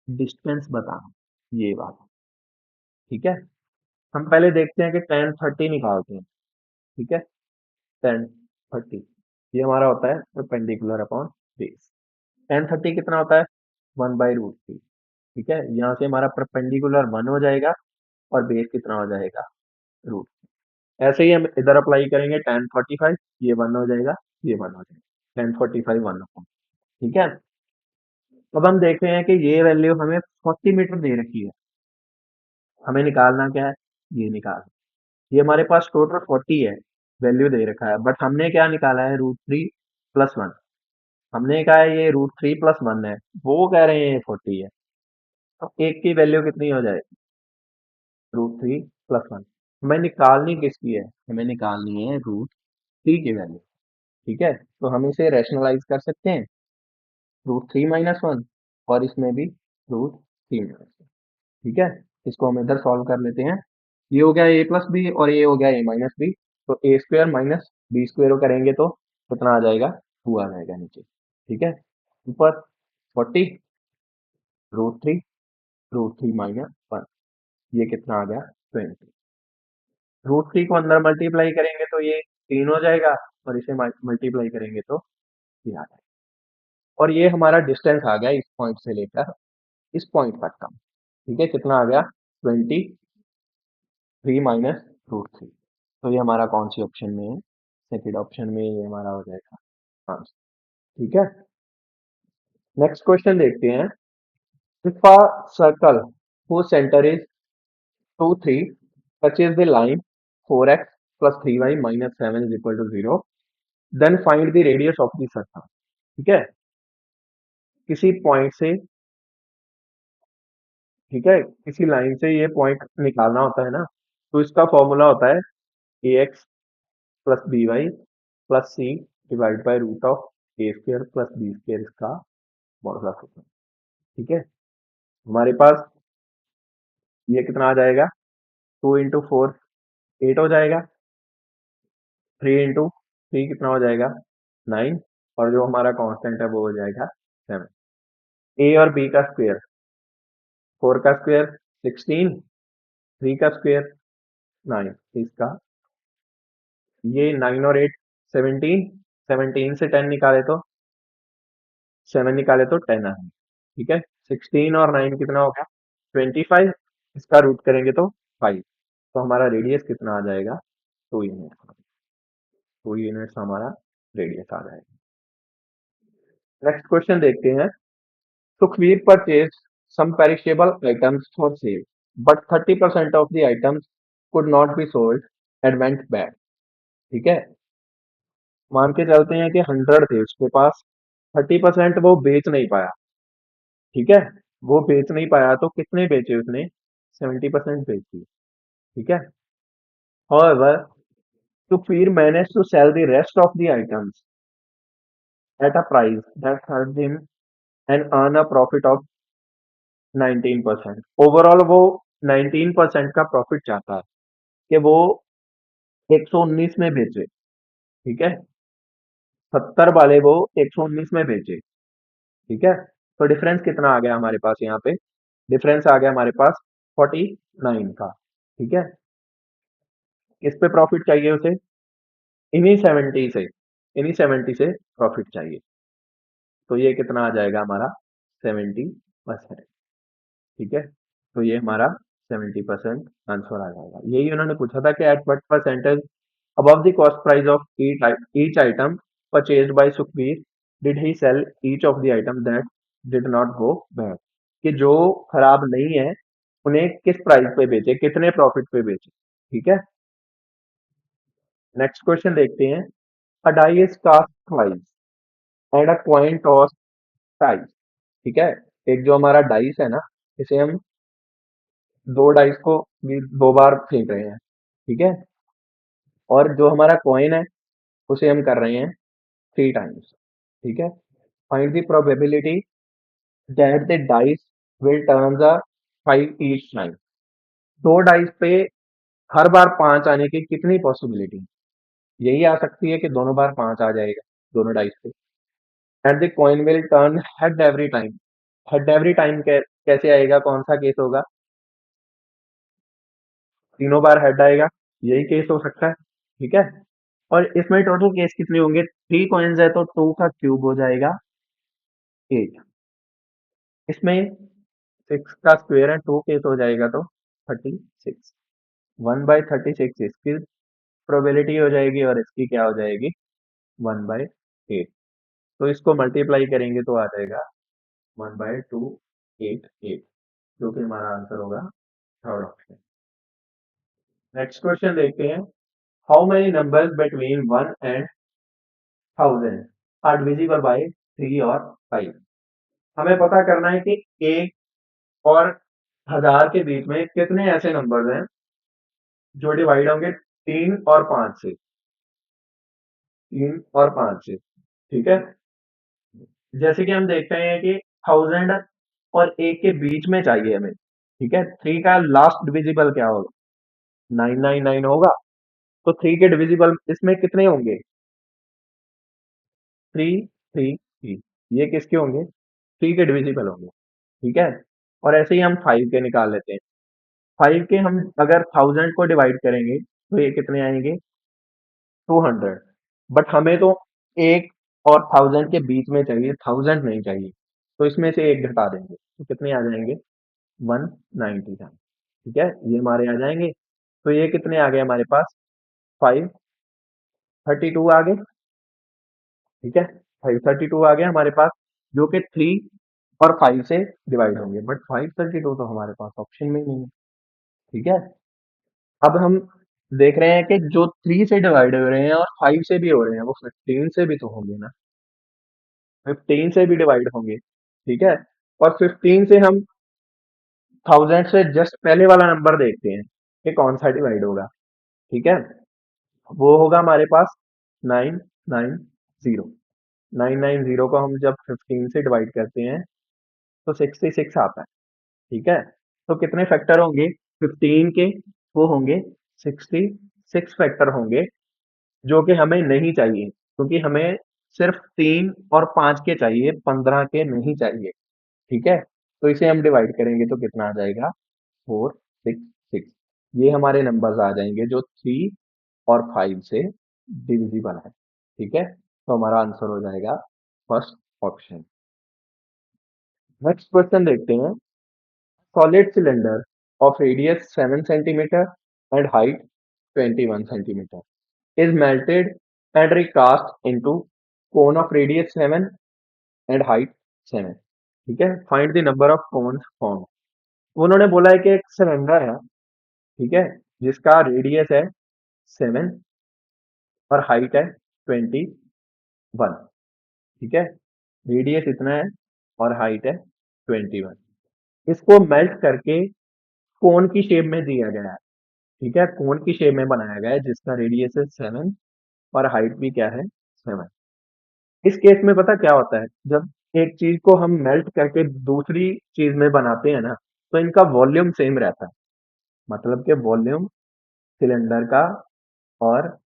डिस्टेंस बताना, ये बात। ठीक है, हम पहले देखते हैं कि tan 30 निकालते हैं। ठीक है, tan 30 ये हमारा होता है परपेंडिकुलर अपॉन बेस। tan 30 कितना होता है? 1/√3। ठीक है, यहाँ से हमारा परपेंडिकुलर 1 हो जाएगा और बेस कितना हो जाएगा? रूट। ऐसे ही हम इधर अप्लाई करेंगे tan 45, ये 1 हो जाएगा, ये 1 हो जाएगा। tan 45 1 upon. ठीक है, अब हम देख रहे हैं कि ये वैल्यू हमें 40 मीटर दे रखी है। हमें निकालना क्या है? ये निकालना। ये हमारे पास टोटल 40 है, वैल्यू दे रखा है, बट हमने क्या निकाला है? √3 + 1। हमने कहा है ये √3 + 1 है, वो कह रहे हैं ये 40 है। तो एक की वैल्यू कितनी हो जाएगी? √3 + 1। हमें निकालनी किसकी है? हमें निकालनी है √3 की वैल्यू। ठीक है, तो हम इसे रैशनलाइज कर सकते हैं, √3 - 1, और इसमें भी √3 - 1। ठीक है, इसको हम इधर सॉल्व कर लेते हैं। ये हो गया a+b और ये हो गया a-b। तो a² - b² करेंगे तो कितना आ जाएगा? 2 आ जाएगा नीचे। ठीक है, ऊपर 40 √3 √3 - 1, ये कितना आ गया? 20। √3 को अंदर मल्टीप्लाई करेंगे तो ये 3 हो जाएगा, और इसे मल्टीप्लाई करेंगे तो ये आ जाएगा। और ये हमारा डिस्टेंस आ गया इस पॉइंट से लेकर इस पॉइंट तक का। ठीक है, कितना आ गया? 23 माइनस √3। तो ये हमारा कौन सी ऑप्शन में है? सेकंड ऑप्शन में ये हमारा हो जाएगा आंसर। ठीक है, नेक्स्ट क्वेश्चन देखते हैं। If a circle whose center is 2 3 touches the line 4x plus 3y minus 7 is equal to 0, then find the radius of the circle. ठीक है, किसी पॉइंट से, ठीक है, किसी लाइन से ये पॉइंट निकालना होता है ना, तो इसका फॉर्मूला होता है a x plus b y plus c divide by root of a square plus b square, इसका मॉडुलस होता है। ठीक है, हमारे पास ये कितना आ जाएगा, 2 इंटू 4 8 हो जाएगा, 3 इंटू 3 कितना हो जाएगा 9, और जो हमारा कांस्टेंट है वो हो जाएगा 7। ए और बी का स्क्वायर, 4 का स्क्वायर 16, 3 का स्क्वायर 9, इसका ये 9 और 8 17, 17 से 10 निकाले तो 7 निकाले तो 10 आएगा। ठीक है, 16 और 9 कितना हो गया 25, इसका रूट करेंगे तो 5, तो हमारा रेडियस कितना आ जाएगा 2 यूनिट, 2 यूनिट्स हमारा रेडियस आ जाएगा। नेक्स्ट क्वेश्चन देखते हैं। Sukhvir purchase some perishable items for sale, but 30% of the items could not be sold and went bad। ठीक है, मान के चलते हैं कि 100 थे उसके पास, 30% वो बेच नहीं पाया। ठीक है, वो बेच नहीं पाया तो कितने बेचे उसने, 70% बेची। ठीक है, however Sukhvir managed to sell the rest of the items at a price that helped him and earn a profit of 19%। Overall वो 19% का प्रॉफिट चाहता है कि वो 119 में बेचे। ठीक है, 70 वाले वो 119 में बेचे। ठीक है, तो डिफरेंस कितना आ गया हमारे पास, यहाँ पे डिफरेंस आ गया हमारे पास 49 का। ठीक है, किस पे प्रॉफिट चाहिए उसे, इन्हीं 70 से प्रॉफिट चाहिए, तो ये कितना आ जाएगा हमारा 70%। ठीक है, तो ये हमारा 70% आंसर आ जाएगा। यही उन्होंने पूछा था कि at what percentage above the cost price of each item purchased by Sukhbir did he sell each of the item that did not go bad, कि जो खराब नहीं है उन्हें किस प्राइस पे बेचे, कितने प्रॉफिट पे बेचे। ठीक है, नेक्स्ट क्वेश्चन देखते हैं। अ die is cast twice and a coin tossed thrice। ठीक है, एक जो हमारा डाइस है ना, इसे हम दो डाइस को भी 2 बार फेंक रहे हैं। ठीक है, और जो हमारा कॉइन है उसे हम कर रहे हैं 3 टाइम्स। ठीक है, find the probability that the dice will turn the 5 each time. दो डाइस पे हर बार 5 आने की कितनी पॉसिबिलिटी, यही आ सकती है कि दोनों बार 5 आ जाएगा दोनों डाइस पे। And the coin will turn head every time, head every time कैसे आएगा, कौन सा केस होगा, तीनों बार हेड आएगा, यही केस हो सकता है। ठीक है, और इसमें टोटल केस कितने होंगे, 3 कॉइन्स है तो 2 का क्यूब हो जाएगा 8, इसमें 6 का स्क्वायर है, 2 केस हो जाएगा तो 36, 1/36 इसकी प्रोबेबिलिटी हो जाएगी और इसकी क्या हो जाएगी 1/8। तो इसको मल्टीप्लाई करेंगे तो आ जाएगा 1/288, जो कि हमारा आंसर होगा थर्ड ऑप्शन। नेक्स्ट क्वेश्चन देखते हैं। How many numbers between 1 and 1000 are divisible by 3 और 5। हमें पता करना है कि 1 और 1000 के बीच में कितने ऐसे नंबर्स हैं जो डिवाइड होंगे 3 और 5 से, 3 और 5 से। ठीक है, जैसे कि हम देखते हैं कि 1000 और 1 के बीच में चाहिए हमें। ठीक है, 3 का लास्ट डिविजिबल क्या होगा, 999 होगा, तो 3 के डिविजिबल इसमें कितने होंगे 3 ये किसके होंगे 3 के डिविजिबल होंगे। ठीक है, और ऐसे ही हम 5 के निकाल लेते हैं। 5 के हम अगर 1000 को डिवाइड करेंगे तो ये कितने आएंगे 200, बट हमें तो 1 और 1000 के बीच में चाहिए, 1000 नहीं चाहिए, तो इसमें से 1 घटा देंगे तो कितने आ जाएंगे 199। ठीक है, ये हमारे आ जाएंगे, तो ये कितने आ गए हमारे पास 532 आ गए। ठीक है, 532 आ गया हमारे पास, जो कि 3 और 5 से डिवाइड होंगे, बट 532 तो हमारे पास ऑप्शन में ही नहीं है। ठीक है, अब हम देख रहे हैं कि जो 3 से डिवाइड हो रहे हैं और 5 से भी हो रहे हैं, वो 15 से भी तो होंगे ना। 15 से भी डिवाइड होंगे, ठीक है। और 15 से हम 1000 से जस्ट पहले वाला नंबर देखते हैं कि कौन सा डिवाइड होगा, ठीक है। वो होगा हमारे पास 990। 990 को हम जब 15 से डिवाइड करते हैं तो 66 आता है, ठीक है। तो कितने फैक्टर होंगे 15 के? वो होंगे 66 फैक्टर होंगे, जो कि हमें नहीं चाहिए, क्योंकि हमें सिर्फ 3 और 5 के चाहिए, 15 के नहीं चाहिए, ठीक है। तो इसे हम डिवाइड करेंगे तो कितना आ जाएगा 466। ये हमारे नंबर्स आ जाएंगे जो 3 और 5 से डिविजिबल है, ठीक है। तो हमारा आंसर हो जाएगा फर्स्ट ऑप्शन। नेक्स्ट क्वेश्चन देखते हैं। Solid cylinder of radius 7 centimetre and height 21 centimetre is melted and recast into cone of radius 7 and height 7, ठीक है। Find the number of cones form. उन्होंने बोला है कि एक सिलेंडर है, ठीक है, जिसका रेडियस है 7 और हाइट है 21, ठीक है। रेडियस इतना है और हाइट है 21। इसको मेल्ट करके कोन की शेप में दिया गया है, ठीक है। कोन की शेप में बनाया गया है जिसका रेडियस है 7 और हाइट भी क्या है 7। इस केस में पता क्या होता है, जब एक चीज को हम मेल्ट करके दूसरी चीज में बनाते हैं ना, तो इनका वॉल्यूम सेम रहता है। मतलब कि वॉल्यूम सिलेंडर का और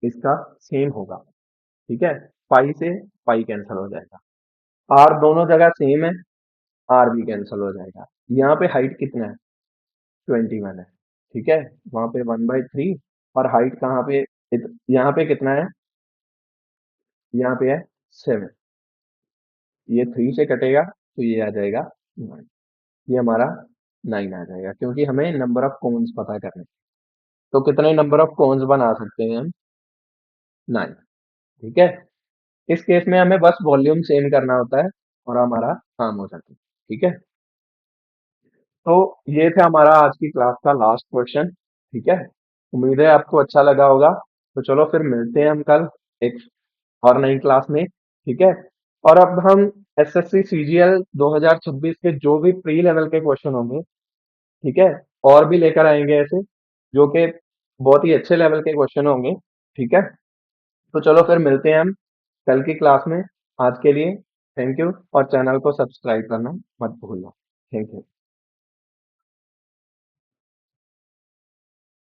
इसका सेम होगा, ठीक है। पाई से पाई कैंसिल हो जाएगा, आर दोनों जगह सेम है, आर भी कैंसिल हो जाएगा। यहाँ पे हाइट कितना है 21 है, ठीक है। वहां पे 1/3 और हाइट कहाँ पे यहाँ पे कितना है, यहाँ पे है 7। ये 3 से कटेगा तो ये आ जाएगा 9। ये हमारा 9 आ जाएगा, क्योंकि हमें नंबर ऑफ कोन्स पता करने। तो कितने नंबर ऑफ कोन्स बना सकते हैं हम? 9, ठीक है। इस केस में हमें बस वॉल्यूम सेम करना होता है और हमारा काम हो जाता है, ठीक है। तो ये था हमारा आज की क्लास का लास्ट क्वेश्चन, ठीक है। उम्मीद है आपको अच्छा लगा होगा। तो चलो फिर मिलते हैं हम कल एक और नई क्लास में, ठीक है। और अब हम एसएससी सीजीएल 2026 के जो भी प्री लेवल के क्वेश्चन होंगे, ठीक है, और भी लेकर आएंगे ऐसे, जो कि बहुत ही अच्छे लेवल के क्वेश्चन होंगे, ठीक है। तो चलो फिर मिलते हैं हम कल की क्लास में। आज के लिए थैंक यू, और चैनल को सब्सक्राइब करना मत भूलना। Thank you.